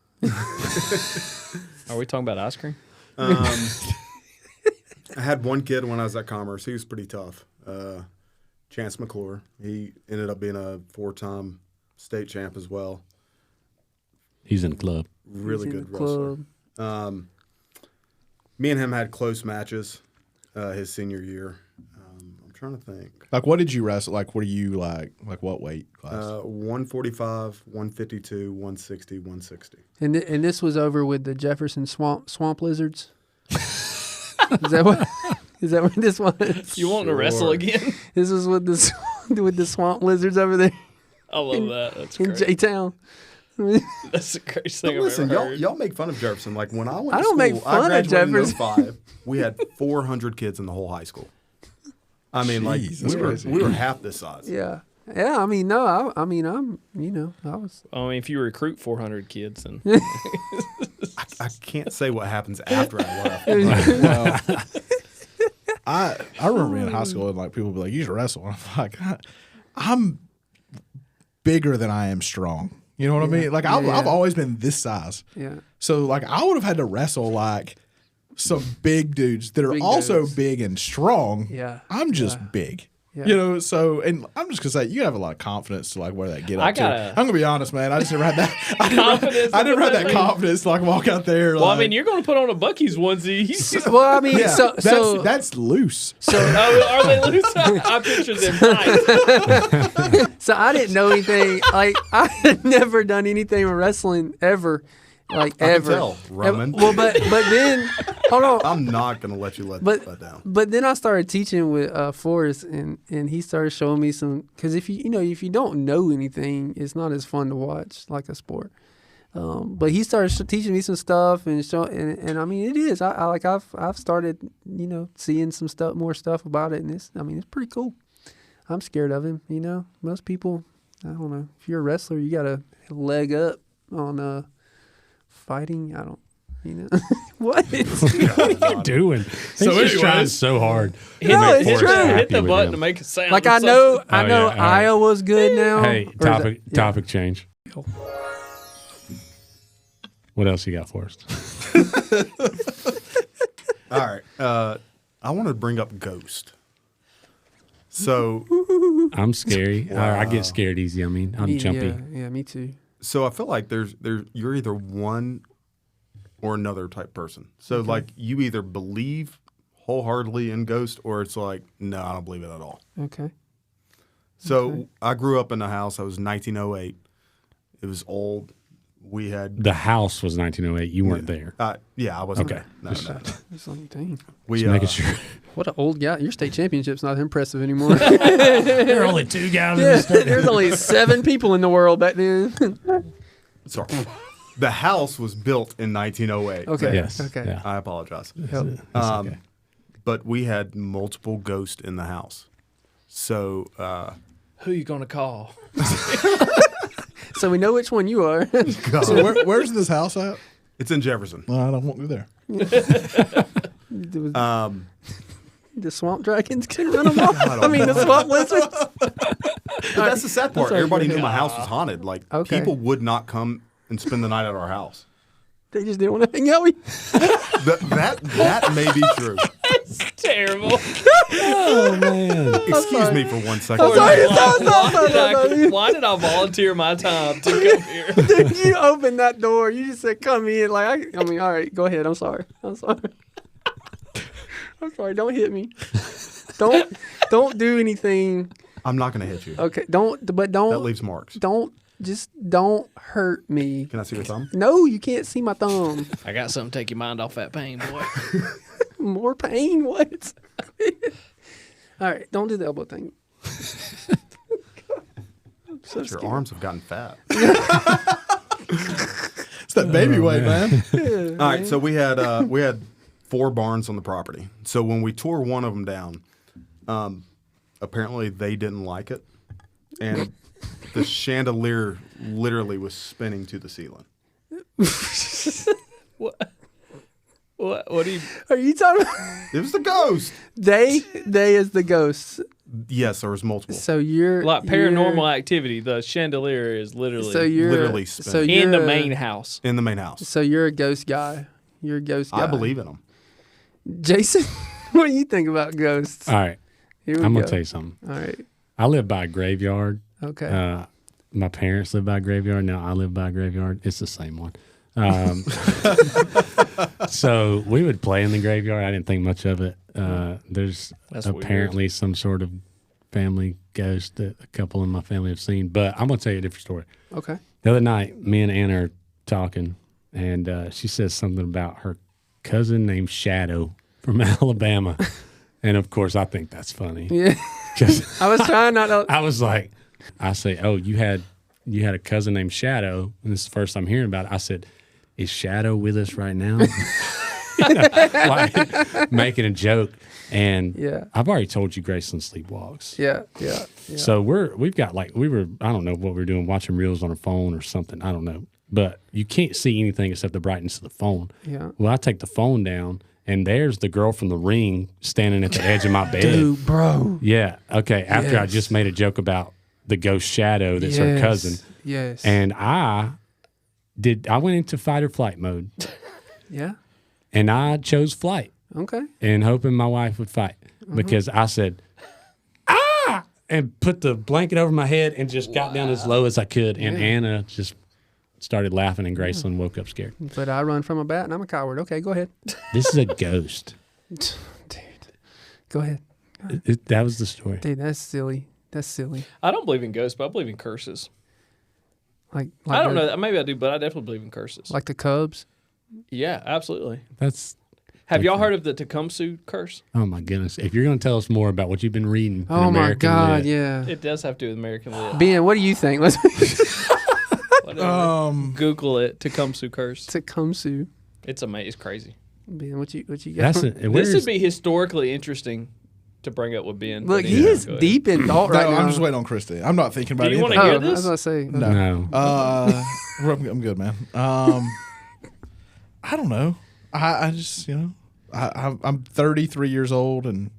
Are we talking about ice cream? I had one kid when I was at Commerce. He was pretty tough. Chance McClure. He ended up being a 4-time state champ as well. He's in the club. Really good wrestler. Me and him had close matches his senior year. I'm trying to think. What did you wrestle? What are you like what weight class? 145, 152, 160, 160. And this was over with the Jefferson swamp lizards. Is that what this was? You want to wrestle again? This was with the swamp lizards over there I love that. That's in great. J-Town. That's the greatest thing Listen, I've ever heard. y'all make fun of Jefferson. Like when I went to I don't school, make fun I of graduated in Jefferson. 05. We had 400 kids in the whole high school. I mean, Jeez, that's crazy. we were half this size. Yeah. Yeah, I mean, no, I was. I mean, if you recruit 400 kids, then I can't say what happens after I left. Well, I remember being in high school and people would be like, "You should wrestle." And I'm like, I'm bigger than I am strong. You know what I mean? I've always been this size. Yeah. So I would have had to wrestle some big dudes that are Big also dudes. big and strong. Yeah. I'm just big. Yeah. And I'm just gonna say you have a lot of confidence to wear that get up. I'm gonna be honest, man. I just never had that. Confidence I never had in that the confidence to walk out there. well, I mean, you're going to put on a Buc-ee's onesie. Well, I mean, yeah, so that's loose. Oh, are they loose? I pictured them tight. So I didn't know anything. I had never done anything with wrestling ever. like I can ever. tell, Roman. Well, but then hold on. I'm not gonna let you let that down. But then I started teaching with Forrest, and he started showing me some. Because if you don't know anything, it's not as fun to watch like a sport. But he started teaching me some stuff and I mean it is. I've started seeing some more stuff about it, and it's pretty cool. I'm scared of him. Most people, I don't know. If you're a wrestler, you got a leg up on fighting. I don't. What? What are you doing? So He's just trying anyways, so hard. No, it's Forrest true. happy Hit the with button him. to make a sound. Like or I know something. Oh, yeah, all right. Iowa's good now. Hey, Or is that- topic change. What else you got for us? All right. I want to bring up Ghost. So, I'm scary. I get scared easy. I'm jumpy. Yeah, me too. so I feel like you're either one or another type person. So, like, you either believe wholeheartedly in Ghost, or it's like, no, I don't believe it at all. Okay. So, I grew up in a house. I was 1908. It was old. We had The house was 1908. You weren't there. yeah, I wasn't Okay. there. No. It's like, dang. We Just making sure. What an old guy. Your state championship's not impressive anymore. There are only 2 guys in the state. There's only 7 people in the world back then. sorry. The house was built in 1908. Okay. Yes. Okay. Yeah. I apologize. Yep. Okay. But we had multiple ghosts in the house. So Who you gonna call? So we know which one you are. So where's this house at? it's in Jefferson. Well, I won't go there. The swamp dragons can run them off. The swamp lizards. But that's the sad part. sorry, Everybody go knew ahead. my house was haunted. Like, Okay. people would not come and spend the night at our house. They just didn't want to hang out with you. That may be true. Terrible. Oh man. Excuse me for 1 second. Why did I volunteer my time to come here? Dude, you opened that door. You just said, come in. Like, all right, go ahead. I'm sorry. I'm sorry. Don't hit me. Don't do anything. I'm not going to hit you. Okay. That Don't leaves marks. don't hurt me. Can I see your thumb? No, you can't see my thumb. I got something to take your mind off that pain, boy. More pain? What? All right, don't do the elbow thing. I'm so Your scared. arms have gotten fat. It's that baby weight, man. All right, so we had 4 barns on the property. So when we tore one of them down, apparently they didn't like it, and the chandelier literally was spinning to the ceiling. What? What do you? Are you talking about? It was the ghost. They is the ghosts. Yes, there was multiple. So you're Like paranormal activity, the chandelier is literally So you're literally so spinning. you're in the a- main house. In the main house. So you're a ghost guy. You're a ghost guy. I believe in them. Jason, what do you think about ghosts? All right. Here we I'm go. gonna tell you something. All right. I live by a graveyard. Okay. My parents live by a graveyard. Now I live by a graveyard. It's the same one. So we would play in the graveyard. I didn't think much of it. There's That's apparently some sort of family ghost that a couple in my family have seen. But I'm going to tell you a different story. Okay. The other night, me and Anna are talking, and she says something about her cousin named Shadow from Alabama. And, of course, I think that's funny. Yeah. 'Cause I was trying not to. I was like, I say, oh, you had a cousin named Shadow, and this is the first I'm hearing about it. I said, is Shadow with us right now? Like making a joke. And Yeah. I've already told you Graceland sleepwalks. Yeah. So we were I don't know what we were doing, watching reels on her phone or something. I don't know. But you can't see anything except the brightness of the phone. Yeah. Well, I take the phone down, and there's the girl from The Ring standing at the edge of my bed. Dude, bro. Yeah. Okay. After I Yes. just made a joke about the ghost Shadow that's her cousin. Yes. And I went into fight or flight mode, yeah. and I chose flight Okay. and hoping my wife would fight because I said, ah, and put the blanket over my head and just got down as low as I could. And Anna just started laughing, and Graceland woke up scared. But I run from a bat and I'm a coward. Okay, go ahead. This is a ghost. Dude. Go ahead. That was the story. Dude, that's silly. That's silly. I don't believe in ghosts, but I believe in curses. Like I don't know. Maybe I do, but I definitely believe in curses. Like the Cubs. Yeah, absolutely. Have y'all heard of the Tecumseh curse? Oh my goodness! If you're going to tell us more about what you've been reading, in Oh my American God, Lit, yeah. It does have to do with American Lit. Ben, what do you think? Let's Google it. Tecumseh curse. Tecumseh. It's amazing. It's crazy. Ben, what you got? This would be historically interesting to bring up with Ben. Look, he is deep in thought right now. I'm just waiting on Christy. I'm not thinking about it. Do you want to hear this? I was going to say. No. I'm good, man. I don't know. I just, I'm 33 years old and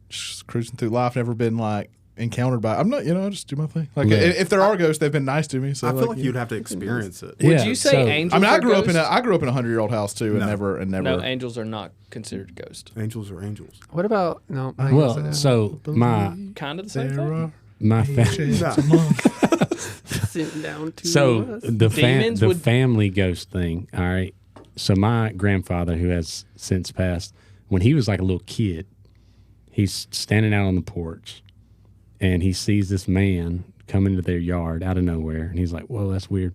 just cruising through life. Never been like encountered by. I'm not, I just do my thing. Like if there are ghosts, they've been nice to me. So I feel like you'd have to experience it. Would you say angels? I mean, I grew up ghosts? in a 100-year-old house too, and never. No, angels are not considered ghosts. Angels are angels. What about no? Well, so my kind of the same thing. My family. Sitting down to So us. the family ghost thing. All right. So my grandfather, who has since passed, when he was like a little kid, he's standing out on the porch, and he sees this man come into their yard out of nowhere, and he's like, "Whoa, that's weird."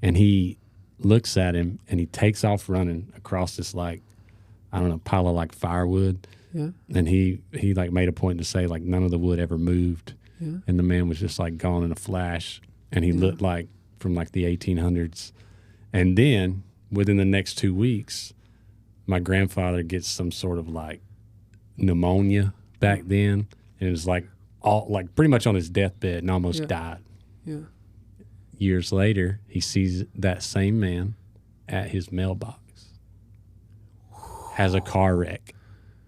And he looks at him, and he takes off running across this pile of like firewood. Yeah. And he like made a point to say like none of the wood ever moved. Yeah. And the man was just like gone in a flash, and he looked like from like the 1800s. And then within the next 2 weeks, my grandfather gets some sort of like pneumonia back then, and it was like pretty much on his deathbed and almost died. Yeah. Years later, he sees that same man at his mailbox, has a car wreck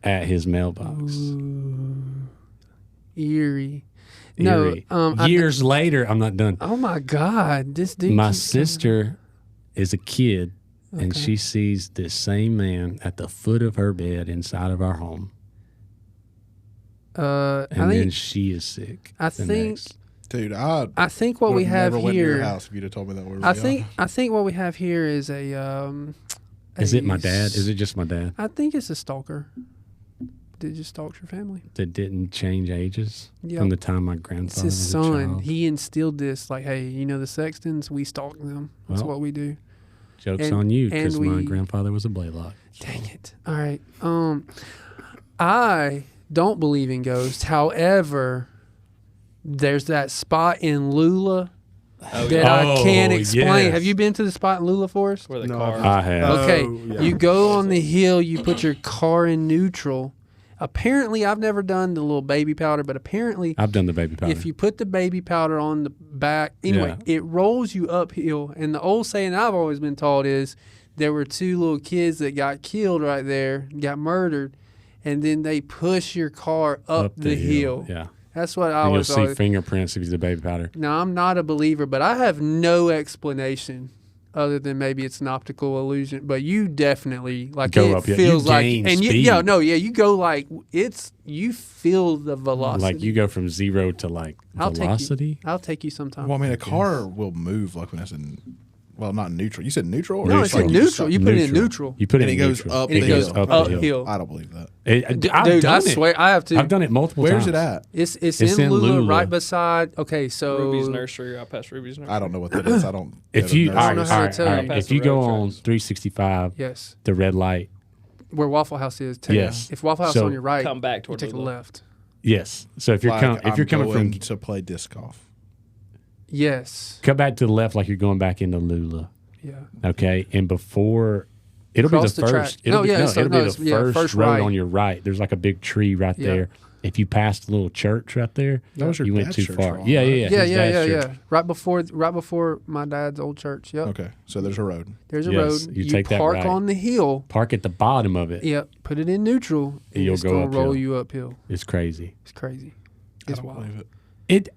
at his mailbox. Ooh. Eerie. Eerie. No, years later, I'm not done. Oh my God, this dude. My sister is a kid, and she sees this same man at the foot of her bed inside of our home. Then she is sick. Dude, I think what we have never went to here. your house if you'd have told me that. I think what we have here is a. Is it my dad? Is it just my dad? I think it's a stalker. That just stalks your family. That didn't change ages Yep. from the time my grandfather It's his was a son. child. He instilled this, like, hey, the Sextons, we stalk them. That's Well, what we do. Joke's on you, because my we- grandfather was a Blaylock. Dang it. All right. I don't believe in ghosts. However, there's that spot in Lula that I can't explain. yes. Have you been to the spot in Lula, Forest? Where the No, car. I have. Okay. yeah. You go on the hill, you put your car in neutral. Apparently, I've never done the little baby powder, but apparently, I've done the baby powder. if you put the baby powder on the back, anyway, it rolls you uphill. And the old saying I've always been taught is there were two little kids that got killed right there, got murdered, and then they push your car up the hill. Yeah. That's what I And you'll was see always. fingerprints if you do the baby powder. Now, I'm not a believer, but I have no explanation other than maybe it's an optical illusion. But you definitely, like, Go it up, yeah. feels You like, gain and speed. you go like, you feel the velocity. Like you go from 0 to like velocity. I'll take you sometime. Well, I mean, a car will move like when it's in, not neutral. You said neutral? Or No, just it's in like you neutral. You put it in neutral. You put and it it in goes neutral. up. And it the goes hill. uphill. I don't believe that. I've Dude, done I it. swear, I have to. I've done it multiple times. Where's it at? It's It's in in Lula, Lula. right beside. Okay, so Ruby's nursery. I passed Ruby's nursery. I don't know what that is. I don't. If go to you, nurseries. all don't know right, how to all right, tell all you. right. Past If the you go railroad on tracks. 365, yes, the red light, where Waffle House is. Too. Yes. If Waffle House So- is on your right, Come back you toward take a Lula. left. yes. So if you're Like, coming going from, to play disc golf. Yes. come back to the left like you're going back into Lula. Yeah. Okay, and before it'll Cross be the the track. first. It'll be, No, yeah, it's it'll no, be it's- the yeah, first first road right. on your right. There's like a big tree right Yeah. there. If you passed the little church right there, That was your you went dad's too church far. wrong, Yeah, right? yeah, Yeah, his yeah, dad's yeah, church. yeah. Right before my dad's old church. Yep. Okay, so there's a road. There's a Yes, road. you take that park right. on the hill. Park at the bottom of it. Yep. Put it in neutral. And You'll it's go gonna roll uphill. you uphill. It's crazy. It's crazy. I It's don't wild. believe it. It.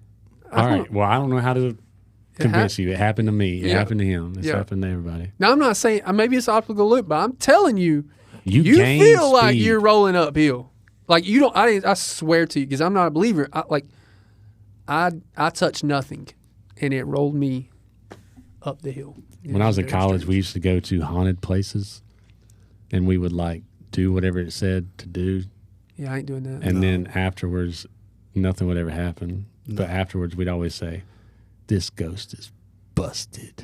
I All don't- right. Well, I don't know how to convince you. It happened to me. It Yeah. happened to him. It's Yeah. happened to everybody. Now I'm not saying maybe it's optical loop, but I'm telling you, You gain feel like speed. you're rolling uphill. Like you don't. I swear to you, because I'm not a believer. I touched nothing, and it rolled me up the hill. It When I was in very college, strange. we used to go to haunted places, and we would like do whatever it said to do, Yeah, I ain't doing that. and then afterwards, nothing would ever happen. But afterwards, we'd always say, "This ghost is Busted.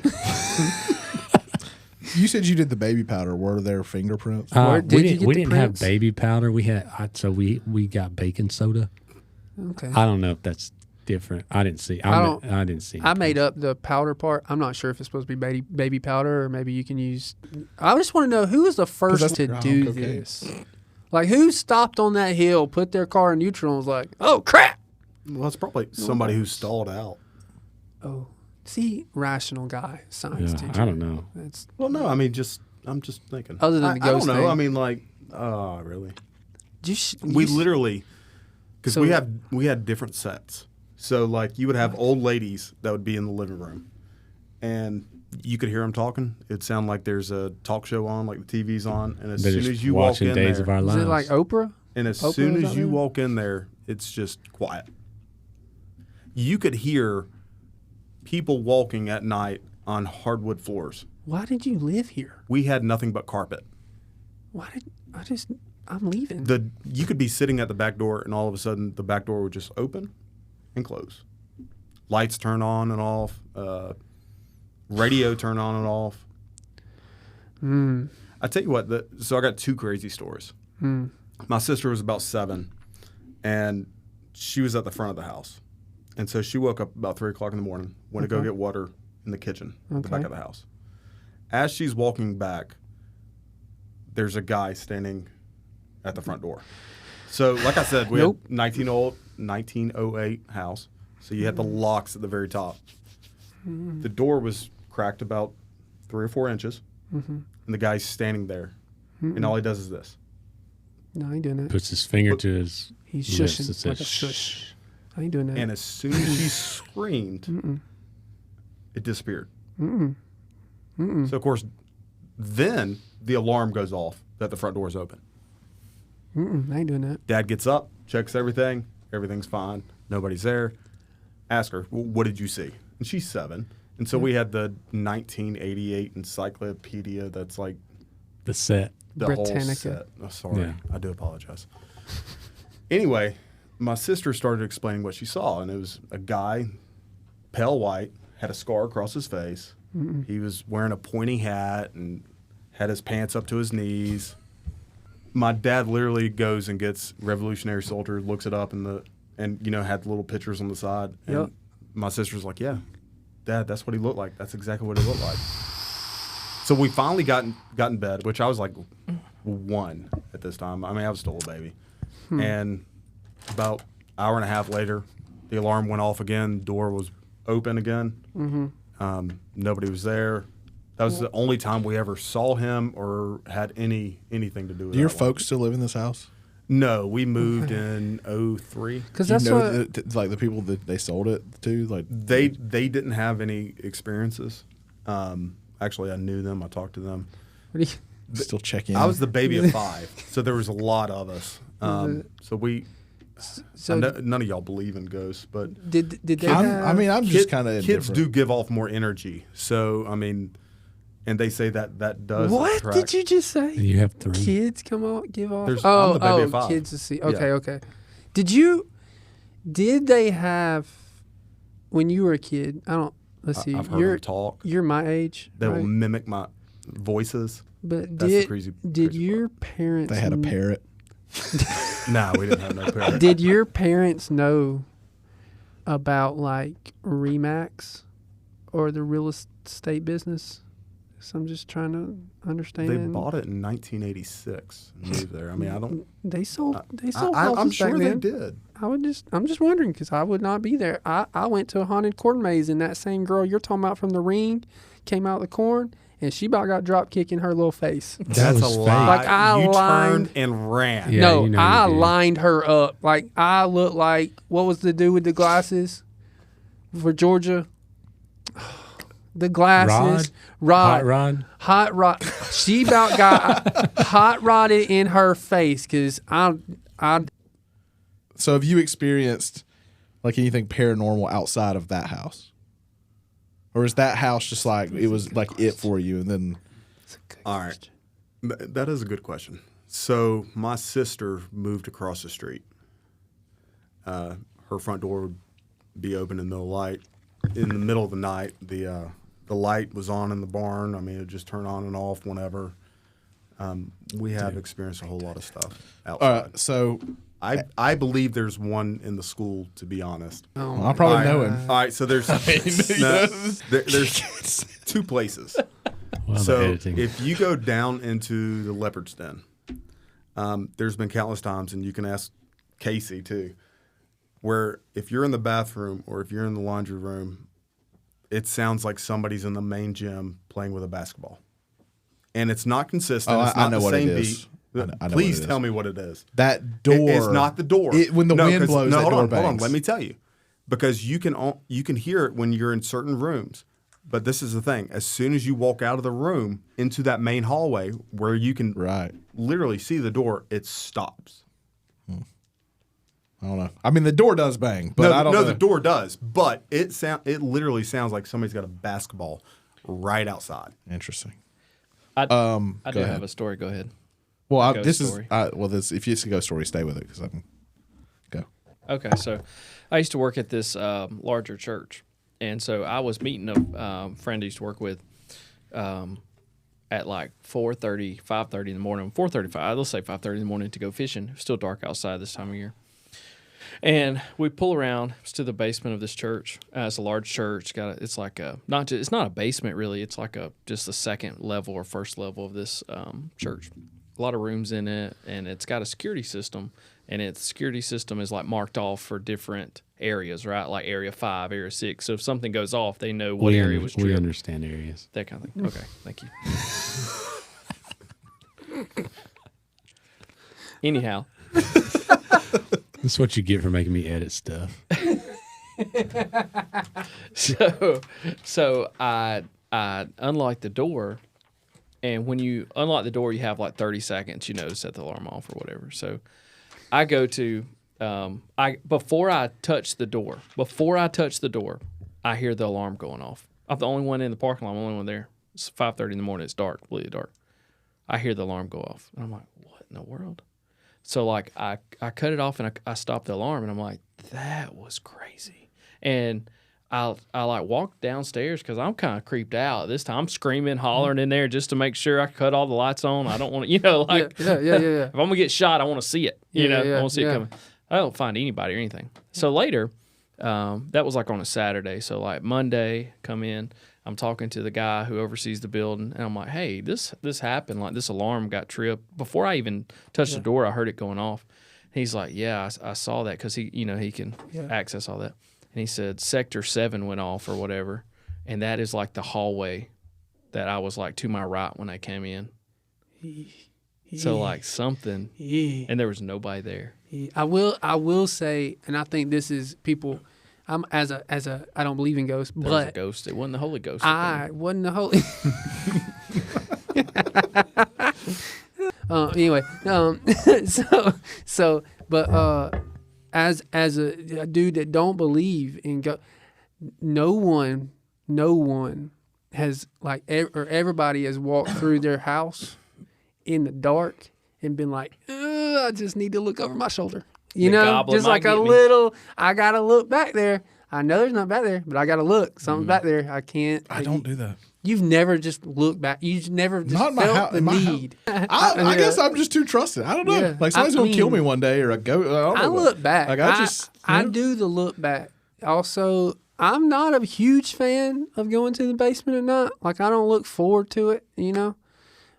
You said you did the baby powder. Were there fingerprints? Where did you get we the didn't have prints? baby powder. We had we got baking soda. Okay. I don't know if that's different. I didn't see. I didn't see. I made up the powder part. I'm not sure if it's supposed to be baby powder or maybe you can use. I just want to know who was the first that's to ground do cocaine. this. Like who stopped on that hill, put their car in neutral, and was like, "Oh crap!" Well, it's probably somebody who stalled out. Oh, see, rational guy, science Yeah, teacher. I don't know. That's Well, no, I mean, I'm just thinking. Other than I the ghost don't know. thing. I mean, like, really? we Literally, because So- we had different sets. So like, you would have old ladies that would be in the living room, and you could hear them talking. It'd sound like there's a talk show on, like the TV's on, and as They're soon just as you walk watching in Days there, of Our Is Lives. it like Oprah? and as Oprah soon was as out you there? walk in there, it's just quiet. You could hear people walking at night on hardwood floors. Why did you live here? We had nothing but carpet. Why did I'm leaving. You could be sitting at the back door, and all of a sudden, the back door would just open and close. Lights turn on and off. Radio turn on and off. I tell you what. So I got two crazy stories. My sister was about 7, and she was at the front of the house, and so she woke up about 3 o'clock in the morning. Went to go get water in the kitchen, at the back of the house. As she's walking back, there's a guy standing at the front door. So, like I said, we had 1908 house. So you had the locks at the very top. The door was cracked about 3 or 4 inches, and the guy's standing there, and all he does is this. No, I ain't doing that. Puts his finger to his He's lips shushing and says, like a shush. I ain't doing that. And as soon as she screamed, it disappeared. So, of course, then the alarm goes off that the front door is open. I ain't doing that. Dad gets up, checks everything. Everything's fine. Nobody's there. Ask her, well, what did you see? And she's 7. And so we had the 1988 encyclopedia that's like the set. the whole Britannica. set. Oh, sorry. Yeah. I do apologize. Anyway, my sister started explaining what she saw, and it was a guy, pale white, had a scar across his face. He was wearing a pointy hat and had his pants up to his knees. My dad literally goes and gets Revolutionary Soldier, looks it up, and had the little pictures on the side. And Yep. my sister's like, "Yeah, Dad, that's what he looked like. That's exactly what he looked like." So we finally got in bed, which I was like 1 at this time. I mean, I was still a baby. And about an hour and a half later, the alarm went off again. Door was open again. Nobody was there. That was the only time we ever saw him or had anything to do with it. Do your folks still live in this house? No, we moved in 03. Because Do you that's know what. like the people that they sold it to? Like They didn't have any experiences. Actually, I knew them. I talked to them. What do you, still check in. I was the baby of 5, so there was a lot of us. So we, so none of y'all believe in ghosts, but did they have? I'm just kind of kids do give off more energy. So I mean, and they say that does. What attract. did you just say? You have 3. Kids come out, give off. I'm the baby of 5. Kids to see. Yeah. Okay. Did they have when you were a kid? Let's see. I've heard you're them talk. you're my age. They right? will mimic my voices. But That's the crazy your parents? They had a parrot. Nah, we didn't have no parents. Did your parents know about like Remax or the real estate business? So I'm just trying to understand. They bought it in 1986 and moved there. I mean, I don't. They sold. They sold I'm houses sure back they then. did. I'm just wondering because I would not be there. I went to a haunted corn maze and that same girl you're talking about from the ring came out of the corn and she about got drop kick in her little face. That's a was lie. Like, I you lined- turned and ran. Yeah, no, you know I you did. lined her up. Like I looked like what was the dude with the glasses for Georgia? The glasses, Hot Rod. hot rod. She about got hot rodded in her face because I. So have you experienced like anything paranormal outside of that house? Or is that house just like it was like it for you and then All right. That is a good question. So my sister moved across the street. Her front door would be open in the light. In the middle of the night, the the light was on in the barn. I mean, it would just turn on and off whenever. We have experienced a whole lot of stuff outside. So I believe there's one in the school, to be honest. well, I probably know him. All right, so there's there's 2 places. Well, So editing. if you go down into the leopard's den, there's been countless times, and you can ask Casey too, where if you're in the bathroom or if you're in the laundry room, it sounds like somebody's in the main gym playing with a basketball. And it's not consistent. It's not I know the what same it is. beat. I know what Please it tell is. me what it is. That door. It's not the door. When the wind blows, that door hold on. bangs. Let me tell you, because you can hear it when you're in certain rooms. But this is the thing: as soon as you walk out of the room into that main hallway where you can literally see the door, it stops. I don't know. I mean, the door does bang, but I don't know. The door does, but it literally sounds like somebody's got a basketball right outside. Interesting. I do ahead. have a story. Go ahead. Well, Ghost this story. is if it's a ghost story, stay with it because I can go. Okay, so I used to work at this larger church, and so I was meeting a friend I used to work with at like 4:30, 5:30 in the morning. 4:35, let's say 5:30 in the morning to go fishing. It was still dark outside this time of year. And we pull around to the basement of this church. It's a large church. It's like it's not a basement really. It's like just the second level or first level of this church. A lot of rooms in it, and it's got a security system. And its security system is like marked off for different areas, right? Like area 5, area 6. So if something goes off, they know what area was We tripped. understand areas. That kind of thing. Okay, thank you. Anyhow. That's what you get for making me edit stuff. So I unlock the door, and when you unlock the door, you have like 30 seconds, to set the alarm off or whatever. So I go to before I touch the door, I hear the alarm going off. I'm the only one in the parking lot. I'm the only one there. It's 5:30 in the morning. It's dark, completely dark. I hear the alarm go off, and I'm like, what in the world? So like I cut it off and I stopped the alarm, and I'm like, that was crazy. And I like walked downstairs because I'm kind of creeped out this time. I'm screaming, hollering in there just to make sure I cut all the lights on. I don't want to, Yeah. if I'm gonna get shot, I want to see it. I want to see it yeah. coming. I don't find anybody or anything. So later, that was like on a Saturday. So like Monday, come in. I'm talking to the guy who oversees the building, and I'm like, hey, this happened. Like, this alarm got tripped. Before I even touched the door, I heard it going off. He's like, yeah, I saw that because he can access all that. And he said Sector 7 went off or whatever, and that is like the hallway that I was like to my right when I came in. So like something, and there was nobody there. I will say, and I think this is people. I'm as a I don't believe in ghosts, There was a but ghost. It wasn't the Holy Ghost. I wasn't the holy. Anyway, but as a dude that don't believe in no one has or everybody has walked through their house in the dark and been like, I just need to look over my shoulder. Just like a little, I got to look back there. I know there's nothing back there, but I got to look. Something's back there. I can't. I don't do that. You've never just looked back. You've never just felt the need. I guess I'm just too trusted. I don't know. Yeah. Like somebody's going to kill me one day or a ghost. I look back. Like I do the look back. Also, I'm not a huge fan of going to the basement at night. Like, I don't look forward to it,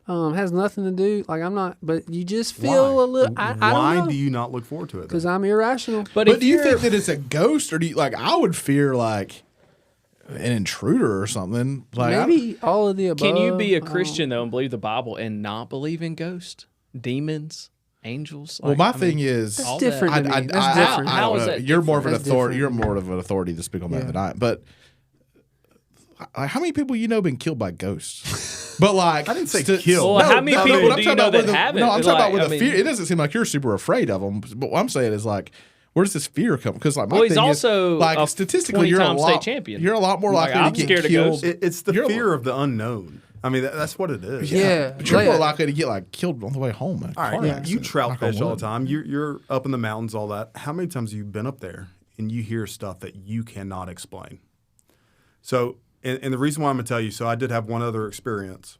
has nothing to do. Like, I'm not, but you just feel a little. I don't know. Why do you not look forward to it? Because I'm irrational. But do you think that it's a ghost, or do you I would fear like an intruder or something? Like maybe all of the above. Can you be a Christian though and believe the Bible and not believe in ghosts, demons, angels? Well, my thing is that's different. I That's don't different. How is know. that You're more of an That's authority. different. You're more of an authority to speak on that than I. But how many people been killed by ghosts? But like, I didn't say kill. Well, how many people but I'm do you talking know about that with the- haven't? No, I'm talking about with Like, the I fear. mean- It doesn't seem like you're super afraid of them. But what I'm saying is like, where does this fear come? Because like, my Well, he's thing also is, like a statistically, you're a 20-time lot. state champion. You're a lot more Like, likely I'm to get scared of killed. ghosts. It's the You're- fear of the unknown. I mean, that's what it is. Yeah. But you're Yeah. more likely to get killed on the way home. In a All car right, accident. you trout Knock on fish all wood. the time. You're up in the mountains, all that. How many times have you been up there and you hear stuff that you cannot explain? So and the reason why I'm gonna tell you, so I did have one other experience.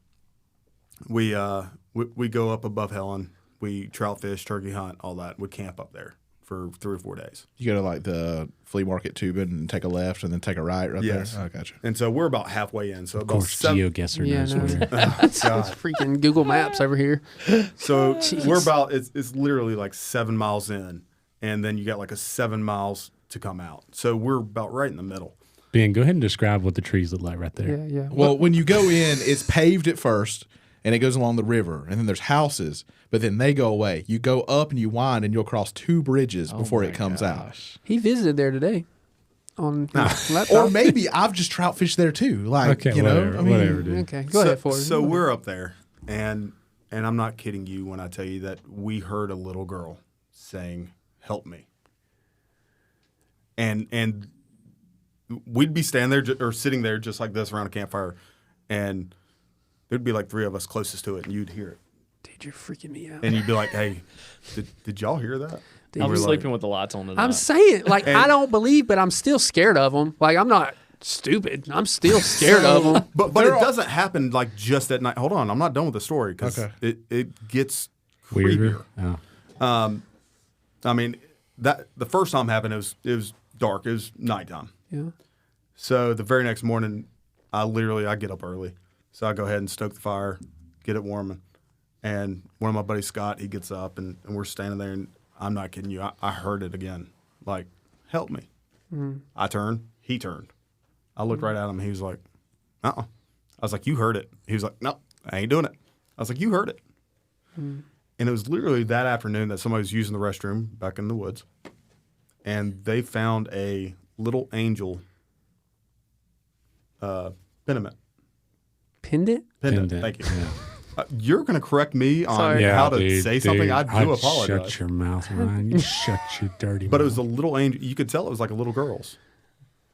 We go up above Helen. We trout fish, turkey hunt, all that. We camp up there for 3 or 4 days. You go to like the flea market tubing and take a left and then take a right Yes. there? Oh, gotcha. And so we're about halfway in. So Of course, GeoGuessr knows where. It's freaking Google Maps over here. So Jeez. we're about, it's literally like 7 miles in, and then you got like a 7 miles to come out. So we're about right in the middle. Ben, go ahead and describe what the trees look like right there. Yeah. Well, when you go in, it's paved at first, and it goes along the river, and then there's houses, but then they go away. You go up and you wind, and you'll cross 2 bridges before it comes out. He visited there today on laptop. Or maybe I've just trout fished there too. Like, Okay, you know, whatever, I mean, whatever, dude. Okay, go ahead, Forrest. So we're up there, and I'm not kidding you when I tell you that we heard a little girl saying, "Help me." And we'd be standing there or sitting there just like this around a campfire, and there'd be like 3 of us closest to it, and you'd hear it. Dude, you're freaking me out. And you'd be like, "Hey, did y'all hear that?" I'm We're sleeping like, with the lights on tonight. I'm saying, like, And- I don't believe, but I'm still scared of them. Like, I'm not stupid. I'm still scared of them. but it doesn't happen like just at night. Hold on, I'm not done with the story because it gets Weirder. creepier. Oh. I mean, that the first time happened, it was dark. It was nighttime. Yeah. So the very next morning, I get up early. So I go ahead and stoke the fire, get it warming. And one of my buddies, Scott, he gets up and we're standing there, and I'm not kidding you. I heard it again. Like, help me. I turned. He turned. I looked right at him. He was like, uh-uh. I was like, you heard it. He was like, no, I ain't doing it. I was like, you heard it. And it was literally that afternoon that somebody was using the restroom back in the woods. And they found a little angel pendant. Pendant? Pendant. Thank you. Yeah. You're going to correct me on Sorry. how to dude, say something. dude, I do I'd apologize. Shut your mouth, Ryan. You shut your dirty But it mouth. was a little angel. You could tell it was like a little girl's.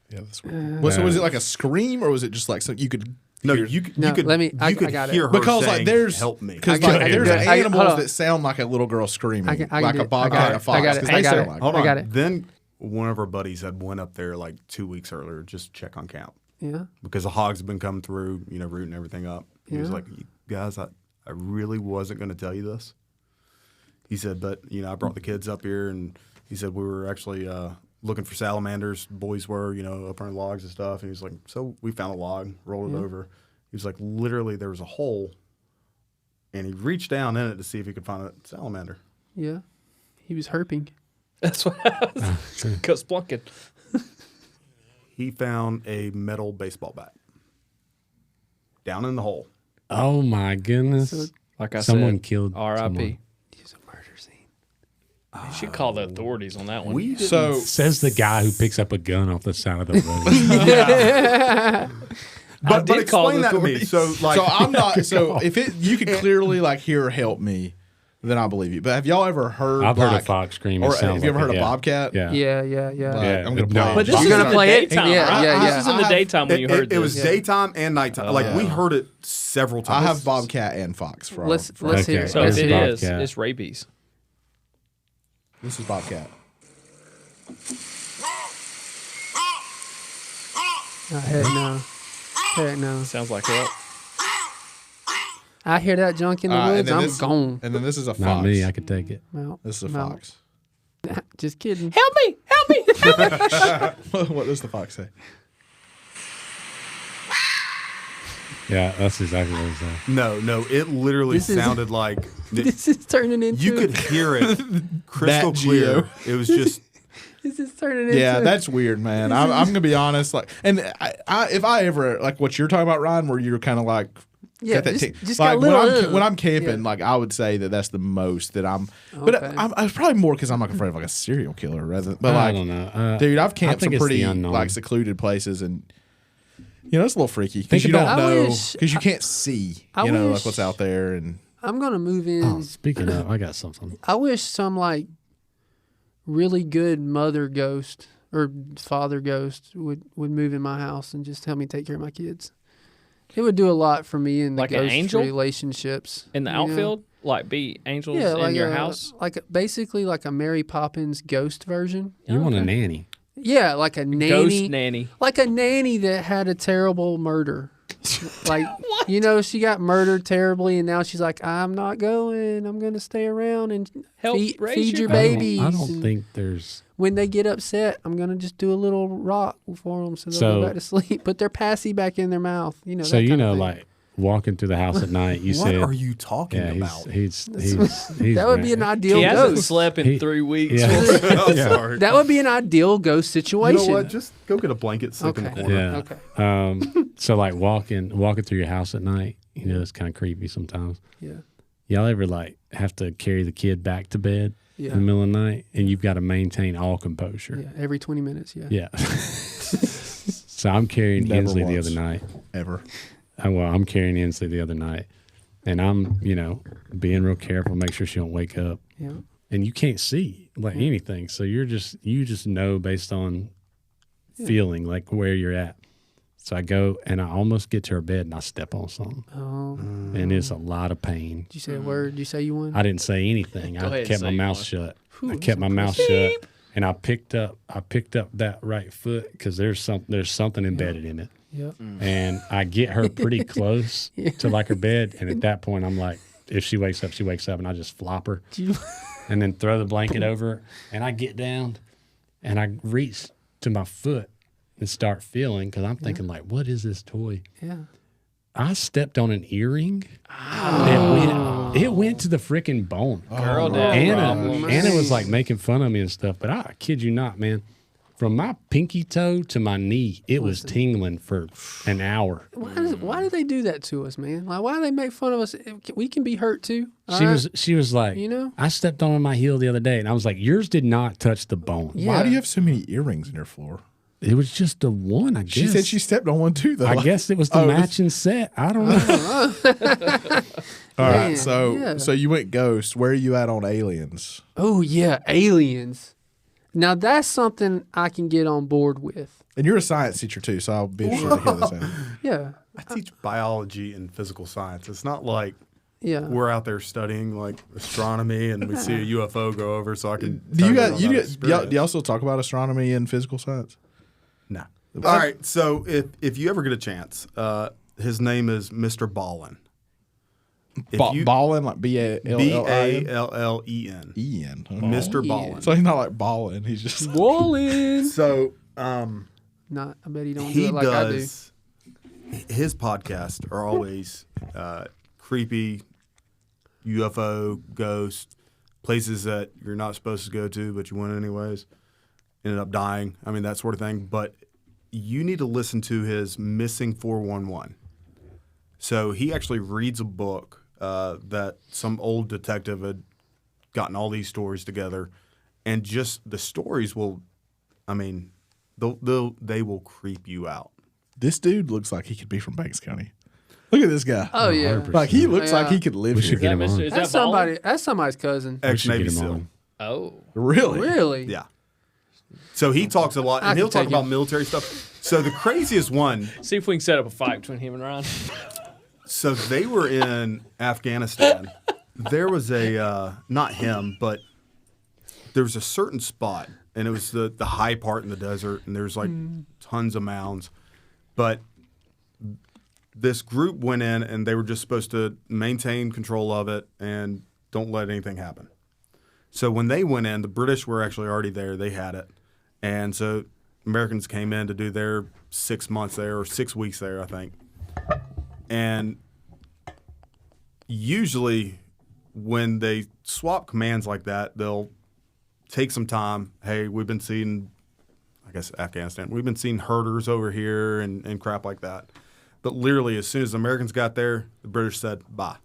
Yeah, that's weird. So was it like a scream, or was it just like something you could? No, hear? you could. No, you could, let me- I you could got it. hear her Because saying, like there's "Help me." because I got like it. there's I got it. Hold animals on. that sound like a little girl screaming, I can like do a it. bobcat I and got a it. fox. I got it. 'cause I they got sound it. like Hold I on. got it. Then one of our buddies had went up there like 2 weeks earlier just check on camp Yeah. because the hogs have been coming through, rooting everything up. He was Yeah. like, "You guys, I really wasn't going to tell you this." He said, "But I brought the kids up here, and he said we were actually looking for salamanders. Boys were, up on logs and stuff." And he was like, "So we found a log, rolled it over." He was like, "Literally, there was a hole, and he reached down in it to see if he could find a salamander." Yeah. He was herping. That's what I was. Go splunking. He found a metal baseball bat down in the hole. Oh my goodness! Like I Someone said, killed R.I.P. someone. He's a murder scene. You should call the authorities on that one. We didn't So Says the guy who picks up a gun off the side of the road. But did call explain the that to me. authorities. So like, so I'm not. So if you could clearly like hear "help me," then I believe you. But have y'all ever heard? I've heard a like, fox scream. It Or sounds have you ever like heard it, a yeah. bobcat? Yeah. Yeah. I'm gonna No. play. But this You're is gonna in the play it? daytime, Yeah, right? yeah, This is in the yeah. daytime when you heard it was this. daytime and nighttime. Like we yeah. heard it several I times. have bobcat and fox from. Let's hear Okay. it. So There's it a is. bobcat. It's rabies. This is bobcat. Heck no. Heck no. Sounds like help. I hear that junk in the And woods, then I'm this- gone. And then this is a fox. Not me. I could take it. I'm out. This is a I'm out. fox. Just kidding. Help me! Help me! What does the fox say? Yeah, that's exactly what it was. No, it literally This is- sounded like This is turning into. you could hear it crystal Nat clear. Geo. It was just This is turning into. Yeah, that's weird, man. I'm gonna be honest. Like, and if I ever like what you're talking about, Ryan, where you're kind of like. Yeah, got that just- tick. just like got a little, when I'm camping, yeah. like I would say that's the most that I'm. But Okay. I'm probably more because I'm like afraid of like a serial killer rather. But I like, don't know. dude, I've camped think some it's the pretty unknown. like secluded places, and it's a little freaky Think because you about- don't I know wish- because you can't see, I like wish- what's out there, and I'm gonna move in. Oh, speaking of, I got something. I wish some like really good mother ghost or father ghost would move in my house and just help me take care of my kids. It would do a lot for me in the Like an ghost angel? relationships. In the Yeah. outfield? Like be angels Yeah, like in your house? basically like a Mary Poppins ghost version. You want a Okay. nanny? Yeah, like a nanny. Ghost nanny. Like a nanny that had a terrible murder. Like, you know, she got murdered terribly, and now she's like, I'm not going. I'm going to stay around and Help feed raise your your babies. I don't And think there's. when they get upset, I'm going to just do a little rock for them so they'll So- go back to sleep. Put their passy back in their mouth. You know, So that you kind of know, thing. like walking through the house at night. You What said, are you talking yeah, about? he's that would be an ideal He hasn't ghost. slept in He- 3 weeks. Yeah. I'm sorry. That would be an ideal ghost You situation. know what? Just go get a blanket, sleep in the Okay. corner. Yeah. Okay. So like walking through your house at night, you know, it's kind of creepy sometimes. Yeah. Y'all ever like have to carry the kid back to bed in Yeah. the middle of the night, and you've got to maintain all composure? Yeah. Every 20 minutes. Yeah. Yeah. So I'm carrying Never Inslee the once. other night. Ever. I'm carrying Inslee the other night, and I'm, you know, being real careful, make sure she don't wake up. Yeah. And you can't see like anything, so you just know based on feeling like where you're at. So I go and I almost get to her bed and I step on something, Oh. and it's a lot of pain. Did you say a word? Did you say you won? I didn't say anything. Go ahead I and kept my say you mouth won. shut. Whew, I kept my mouth shut, and I picked up that right foot because there's something embedded in it. Yep. And I get her pretty close to like her bed, and at that point I'm like, if she wakes up, she wakes up, and I just flop her, and then throw the blanket over her, and I get down, and I reach to my foot and start feeling because I'm thinking like, what is this toy? Yeah. I stepped on an earring. It went to the freaking bone. Girl dad Anna was like making fun of me and stuff, but I kid you not, man. From my pinky toe to my knee, it was tingling for an hour. Why do they do that to us, man? Like, why do they make fun of us? We can be hurt too. all She right? was like, You know? I stepped on my heel the other day, and I was like, yours did not touch the bone. Yeah. Why do you have so many earrings in your floor? It was just the one, I guess. She said she stepped on one too, though. I guess it was the Oh, matching set. I don't know. All right, Man, so yeah. so you went ghost. Where are you at on aliens? Oh yeah, aliens. Now that's something I can get on board with. And you're a science teacher too, so I'll be sure to hear this. Out. Yeah. I teach biology and physical science. It's not like Yeah. we're out there studying like astronomy and we see a UFO go over, so I can. Do you tell guys? about Do experience. y'all still talk about astronomy and physical science? No. All right. So if you ever get a chance, his name is Mr. Ballin. Ballin, like B-A-L-L-I-N? Ballen. Ian. Okay. Mr. Ballin. So he's not like balling. He's just Wallin. So Not. I bet he don't do he it like I do. does. His podcasts are always creepy, UFO, ghost, places that you're not supposed to go to, but you went anyways. Ended up dying. I mean, that sort of thing. But you need to listen to his Missing 411. So he actually reads a book that some old detective had gotten all these stories together, and just the stories will, I mean, they will creep you out. this dude looks like he could be from Banks County. Look at this guy. Oh yeah. 100%. Like he looks like Yeah. he could live We here. should get him Is on. that That's Ballin? somebody. That's somebody's cousin. We should Ex-Navy get him SEAL. on. Oh. Really? Really? Yeah. So he talks a lot, I and he'll can talk take about him. military stuff. So the craziest one, See if we can set up a fight between him and Ryan. so they were in Afghanistan. There was a, not him, but there was a certain spot, and it was the high part in the desert, and there's like tons of mounds. But this group went in, and they were just supposed to maintain control of it and don't let anything happen. So when they went in, the British were actually already there. They had it. And so Americans came in to do their 6 months there, or 6 weeks there, I think. And usually when they swap commands like that, they'll take some time. Hey, we've been seeing, I guess, Afghanistan. We've been seeing herders over here and crap like that. But literally, as soon as the Americans got there, the British said, bye.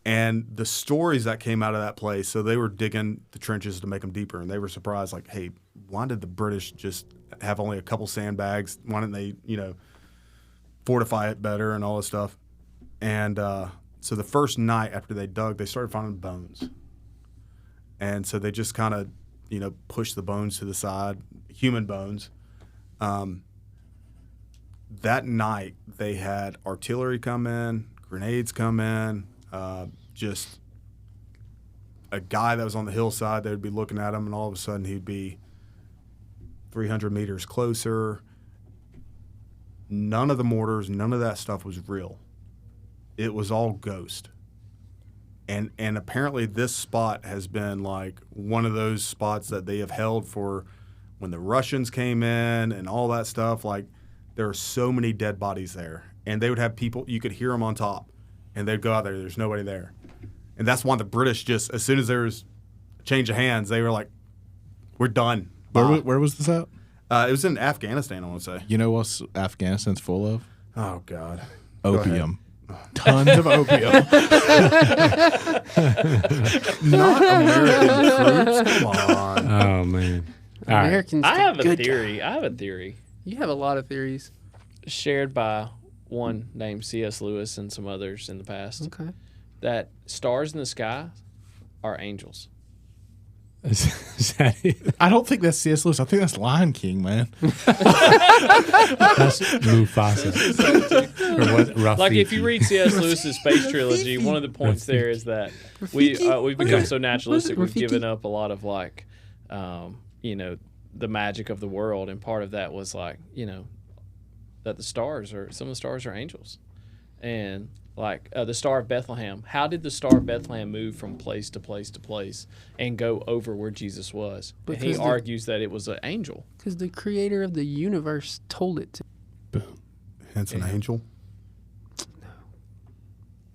And the stories that came out of that place, so they were digging the trenches to make them deeper, and they were surprised, like, hey, why did the British just have only a couple sandbags? Why didn't they, fortify it better and all this stuff? And so the first night after they dug, they started finding bones. And so they just kind of, pushed the bones to the side, human bones. That night, they had artillery come in, grenades come in, just a guy that was on the hillside, they would be looking at him, and all of a sudden he'd be 300 meters closer. None of the mortars, none of that stuff was real. It was all ghost. And apparently this spot has been like one of those spots that they have held for when the Russians came in and all that stuff. Like, there are so many dead bodies there. And they would have people, you could hear them on top. And they'd go out there, there's nobody there. And that's why the British just, as soon as there was a change of hands, they were like, we're done. Where was this at? It was in Afghanistan, I want to say. You know what Afghanistan's full of? Oh, God. Opium. Tons of opium. Not American troops. Come on. Oh man. All right. Americans. I have a good theory. guy. I have a theory You have a lot of theories. shared by one named C.S. Lewis and some others in the past Okay. that stars in the sky are angels. Is that it? I don't think that's C.S. Lewis. I think that's Lion King, man. That's Mufasa. Or what? Rafiki. Like if you read C.S. Lewis's Space Trilogy, one of the points there is that we've become so naturalistic, we've given up a lot of like, the magic of the world, and part of that was like, that some of the stars are angels, and like the Star of Bethlehem. How did the Star of Bethlehem move from place to place to place and go over where Jesus was? And he argues that it was an angel. Because the creator of the universe told it to. Boom. Hence an angel.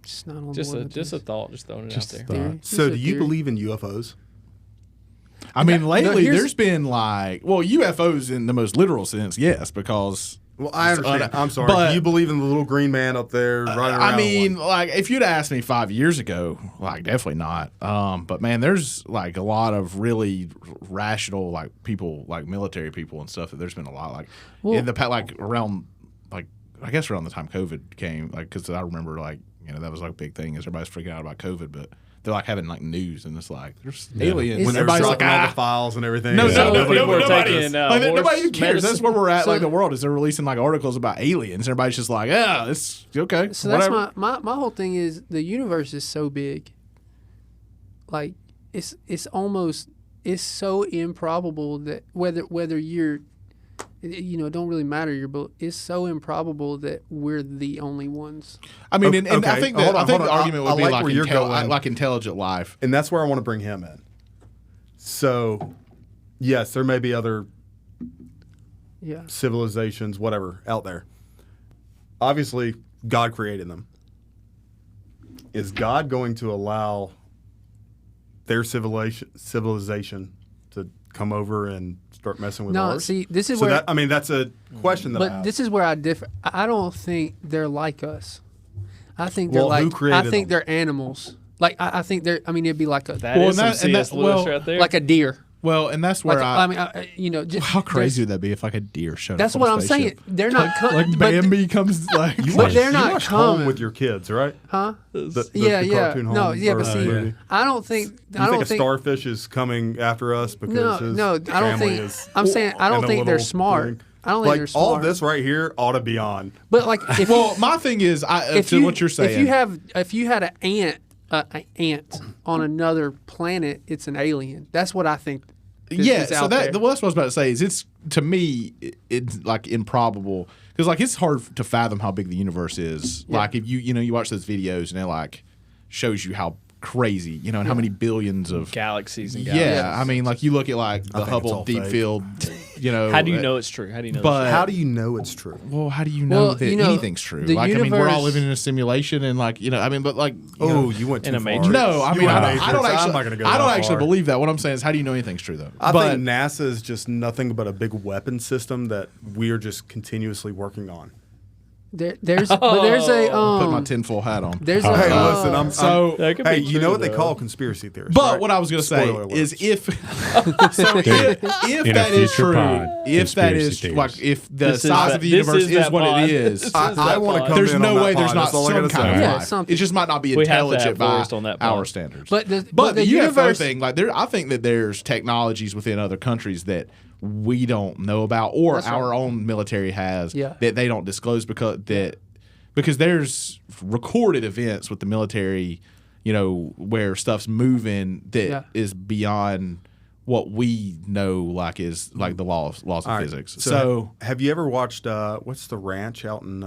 Just not on Just board a with just a this thought, just throwing it Just out a there. thought. theory. So Just a do you theory. believe in UFOs? I mean, lately here's- there's been like, UFOs in the most literal sense, yes, because Well, I understand. I'm sorry. but- Do you believe in the little green man up there running around? I mean, like, if you'd asked me 5 years ago, like, definitely not. But man, there's like a lot of really rational, like, people, like military people and stuff. That there's been a lot, like, in the like around, like, I guess around the time COVID came, like, because I remember, like, that was like a big thing, is everybody's freaking out about COVID, but they're like having like news, and it's like there's aliens. when Everybody's everybody's like, all the files and everything. No, Some no, people are nobody taking, is. Like, nobody horse even cares. That's medicine. where we're at. So- Like the world is, they're releasing like articles about aliens. Everybody's just like, yeah, it's okay. So whatever. that's my whole thing is the universe is so big. Like it's so improbable that whether you're it don't really matter but it's so improbable that we're the only ones. I mean, and I Okay, think hold on, the hold on. argument I would be like like, where you're going. like intelligent life. And that's where I want to bring him in. So, yes, there may be other Yeah. civilizations, whatever, out there. Obviously, God created them. Is God going to allow their civilization to come over and start messing with No, ours? see, this is So where that's a question that I but have. this is where I differ. I don't think they're like us. I think Well, they're who like created I think them? they're animals. Like I think they're it'd be like a That Well, is and some that- and C.S. that- Lewis well, right there. like a deer. Well, and that's where Just, how crazy would that be if like a deer showed That's up? what on I'm a saying. spaceship? They're not Like but Bambi comes like. But they're You not watch Home coming. with your kids, right? Huh? The Yeah. cartoon Home No, yeah, or but see, movie. I don't think You think a starfish is coming after us because his no, I don't family think. is I'm saying I don't in a think they're little smart. thing? I don't think Like they're smart. all this right here ought to be on. But like, if Well, my thing is, what you're saying. if you had an ant on another planet, it's an alien. That's what I think. Yeah, is so out that's there. what I was about to say. Is it's to me, it's like improbable because like it's hard to fathom how big the universe is. Yeah. Like if you watch those videos and it like shows you how crazy and how many billions of Galaxies and galaxies. yeah. I mean, like you look at like the think it's Hubble all Deep fake. Field. How do you know it's true? How do you know? But How do you know it's true? well, how do you know Well, that anything's true? the Like I mean, we're all universe- living in a simulation, and like I mean, but like Oh, you went in too a far. matrix. no, I You mean, went I Matrix. don't actually. I'm not gonna go I don't that actually far. believe that. What I'm saying is, how do you know anything's true though? I but, think NASA is just nothing but a big weapon system that we're just continuously working on. There's a put my tinfoil hat on. there's Oh, a Hey, listen, I'm So, That could hey, be you know true, what they though. call conspiracy theories. but right? what I was going to say Spoiler is alerts. if if In a that is future true, pod, if that is conspiracy like theories. if the This is size that- of the this universe is is that what pod. it is, This is I that wanna pod. come there's in on no that way there's pod. not That's all I some gotta kind say. of Yeah, life. something. It just might not be We have to have intelligent by Forrest on that our pod. standards. but the the UFO universe thing, like I think that there's technologies within other countries that we don't know about, or That's our right. own military has Yeah. that they don't disclose because there's recorded events with the military, where stuff's moving that is beyond what we know like is like the laws of physics. So have you ever watched what's the ranch out in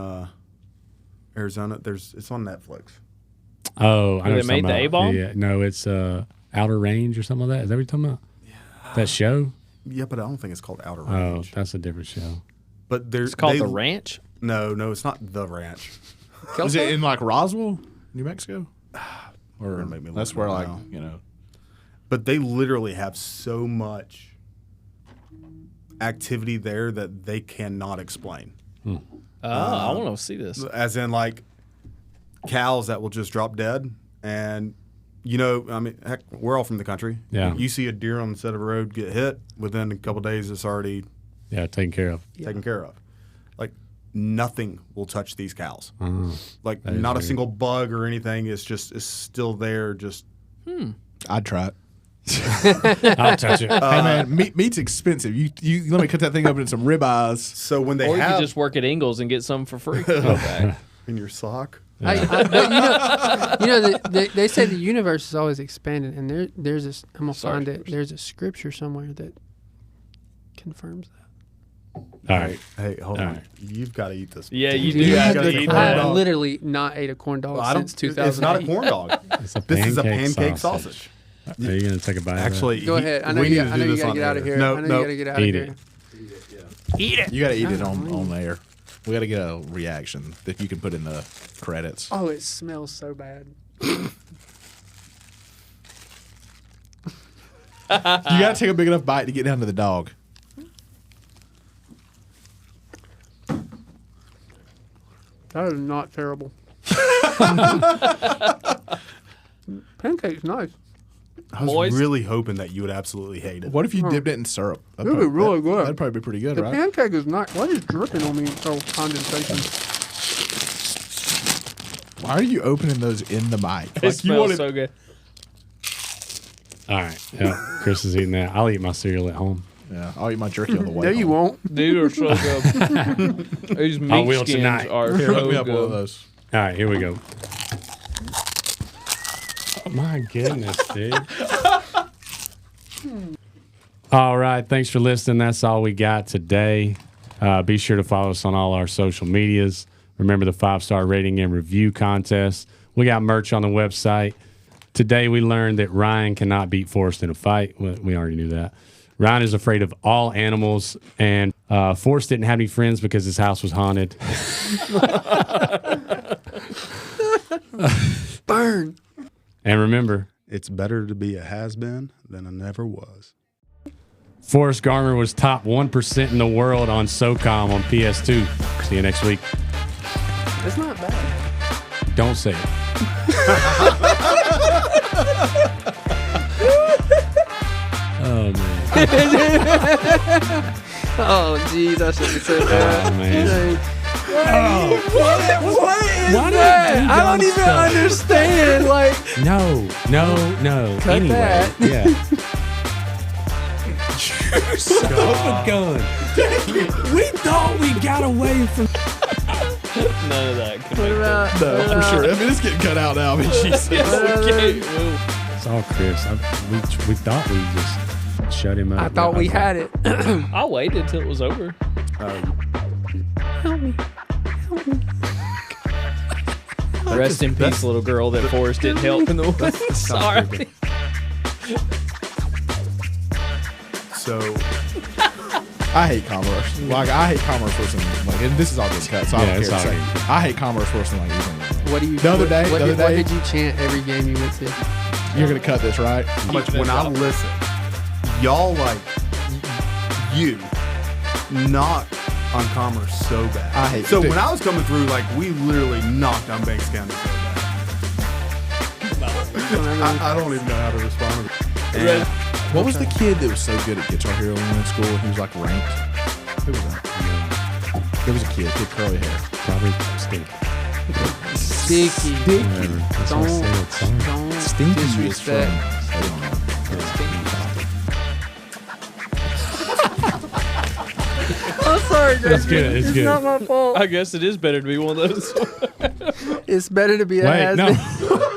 Arizona? It's on Netflix. Oh, I know They what you're made the talking about. A-bomb? Yeah, no, it's Outer Range or something like that. Is that what you're talking about? Yeah. That show? Yeah, but I don't think it's called Outer Oh, Range. that's a different show. But It's called The Ranch? No, it's not The Ranch. Is it in like Roswell, New Mexico? Or Gonna make me that's look where it like, now. you know. But they literally have so much activity there that they cannot explain. I want to see this. As in, like, cows that will just drop dead. And, you know, I mean, heck, we're all from the country. Yeah. You see a deer on the side of a road get hit, within a couple of days, it's already Yeah, taken care of. taken care of. Like, nothing will touch these cows. Like, is not a weird. single bug or anything. It's still there. Just I'd try it. I'll touch it. Hey man, meat's expensive. You let me cut that thing open in some ribeyes. so when they Or you have could just work at Ingles and get some for free. in your sock. But they say the universe is always expanding, and there's this. I'm gonna find it. There's a scripture somewhere that confirms that. All right. Hey, hold All on. right. You've got to eat this. Yeah, you Dude, do I have gotta to eat eat I that. that. have literally not ate a corn dog Well, since 2008. It's not a corn dog. It's a This is a pancake pancake sausage. Are you going to take a bite Actually, Go ahead. I know we you need to got do to this on get out of air. here. No, I know no. you got to get out of Eat here. it. You got to eat it on air. We got to get a reaction that you can put in the credits. Oh, it smells so bad. You got to take a big enough bite to get down to the dog. That is not terrible. Pancake's nice. I was Moist. really hoping that you would absolutely hate it. What if you dipped it in syrup? It'd be really good. That'd probably be pretty good, The right? pancake is nice. What is dripping on me? Oh, condensation. Why are you opening those in the mic? It you smells wanted- so good. All right. Yeah, Chris is eating that. I'll eat my cereal at home. Yeah, I'll eat my jerky on the way. No, you home. won't. Dude, are so good. These I will meat skins tonight. are Here, so let me have one of good. those. All right, here we go. Oh, my goodness, dude. All right. Thanks for listening. That's all we got today. Be sure to follow us on all our social medias. Remember the 5-star rating and review contest. We got merch on the website. Today we learned that Ryan cannot beat Forrest in a fight. Well, we already knew that. Ryan is afraid of all animals, and Forrest didn't have any friends because his house was haunted. Burn. And remember, It's better to be a has-been than a never was. Forrest Garner was top 1% in the world on SOCOM on PS2. See you next week. It's not bad. Don't say it. Oh, man. Oh, jeez, I shouldn't have said that. Oh, man. What is Why did that? you do I don't even stuff? understand. Like, No. Cut Anyway, that. yeah. Son of a gun. We thought we got away from. None of that. Can what make about? No, for sure. I mean, it's getting cut out now. I mean, Jesus. Okay, It's all Chris. We thought we just shut him up. I thought we had it. I waited till it was over. Help me. Rest in peace, little girl that Forrest didn't help in the woods. Sorry. So I hate commerce. Like, I hate commerce worse than, like, and this is all getting cut, so I Yeah, don't it's care to all say. good. I hate commerce worse than, like, anything. What do you? The other day- What the other day- did you chant every game you went to? You're going to cut this, right? much when I listen, y'all like you knock on Commerce so bad. I hate So it. when I was coming through, like we literally knocked on Banks County so bad. I don't even know how to respond to it. And What was the kid that was so good at Guitar Hero when we were in school? He was, like, ranked. Who was that? There was a kid with curly hair. Probably Stink. Sticky. Whatever. That's what I Don't. said. Sorry. Don't Stinky is from... disrespect. I don't know. I'm sorry, It's good. It's good. not my fault. I guess it is better to be one of those. It's better to be a Wait, has-been. no.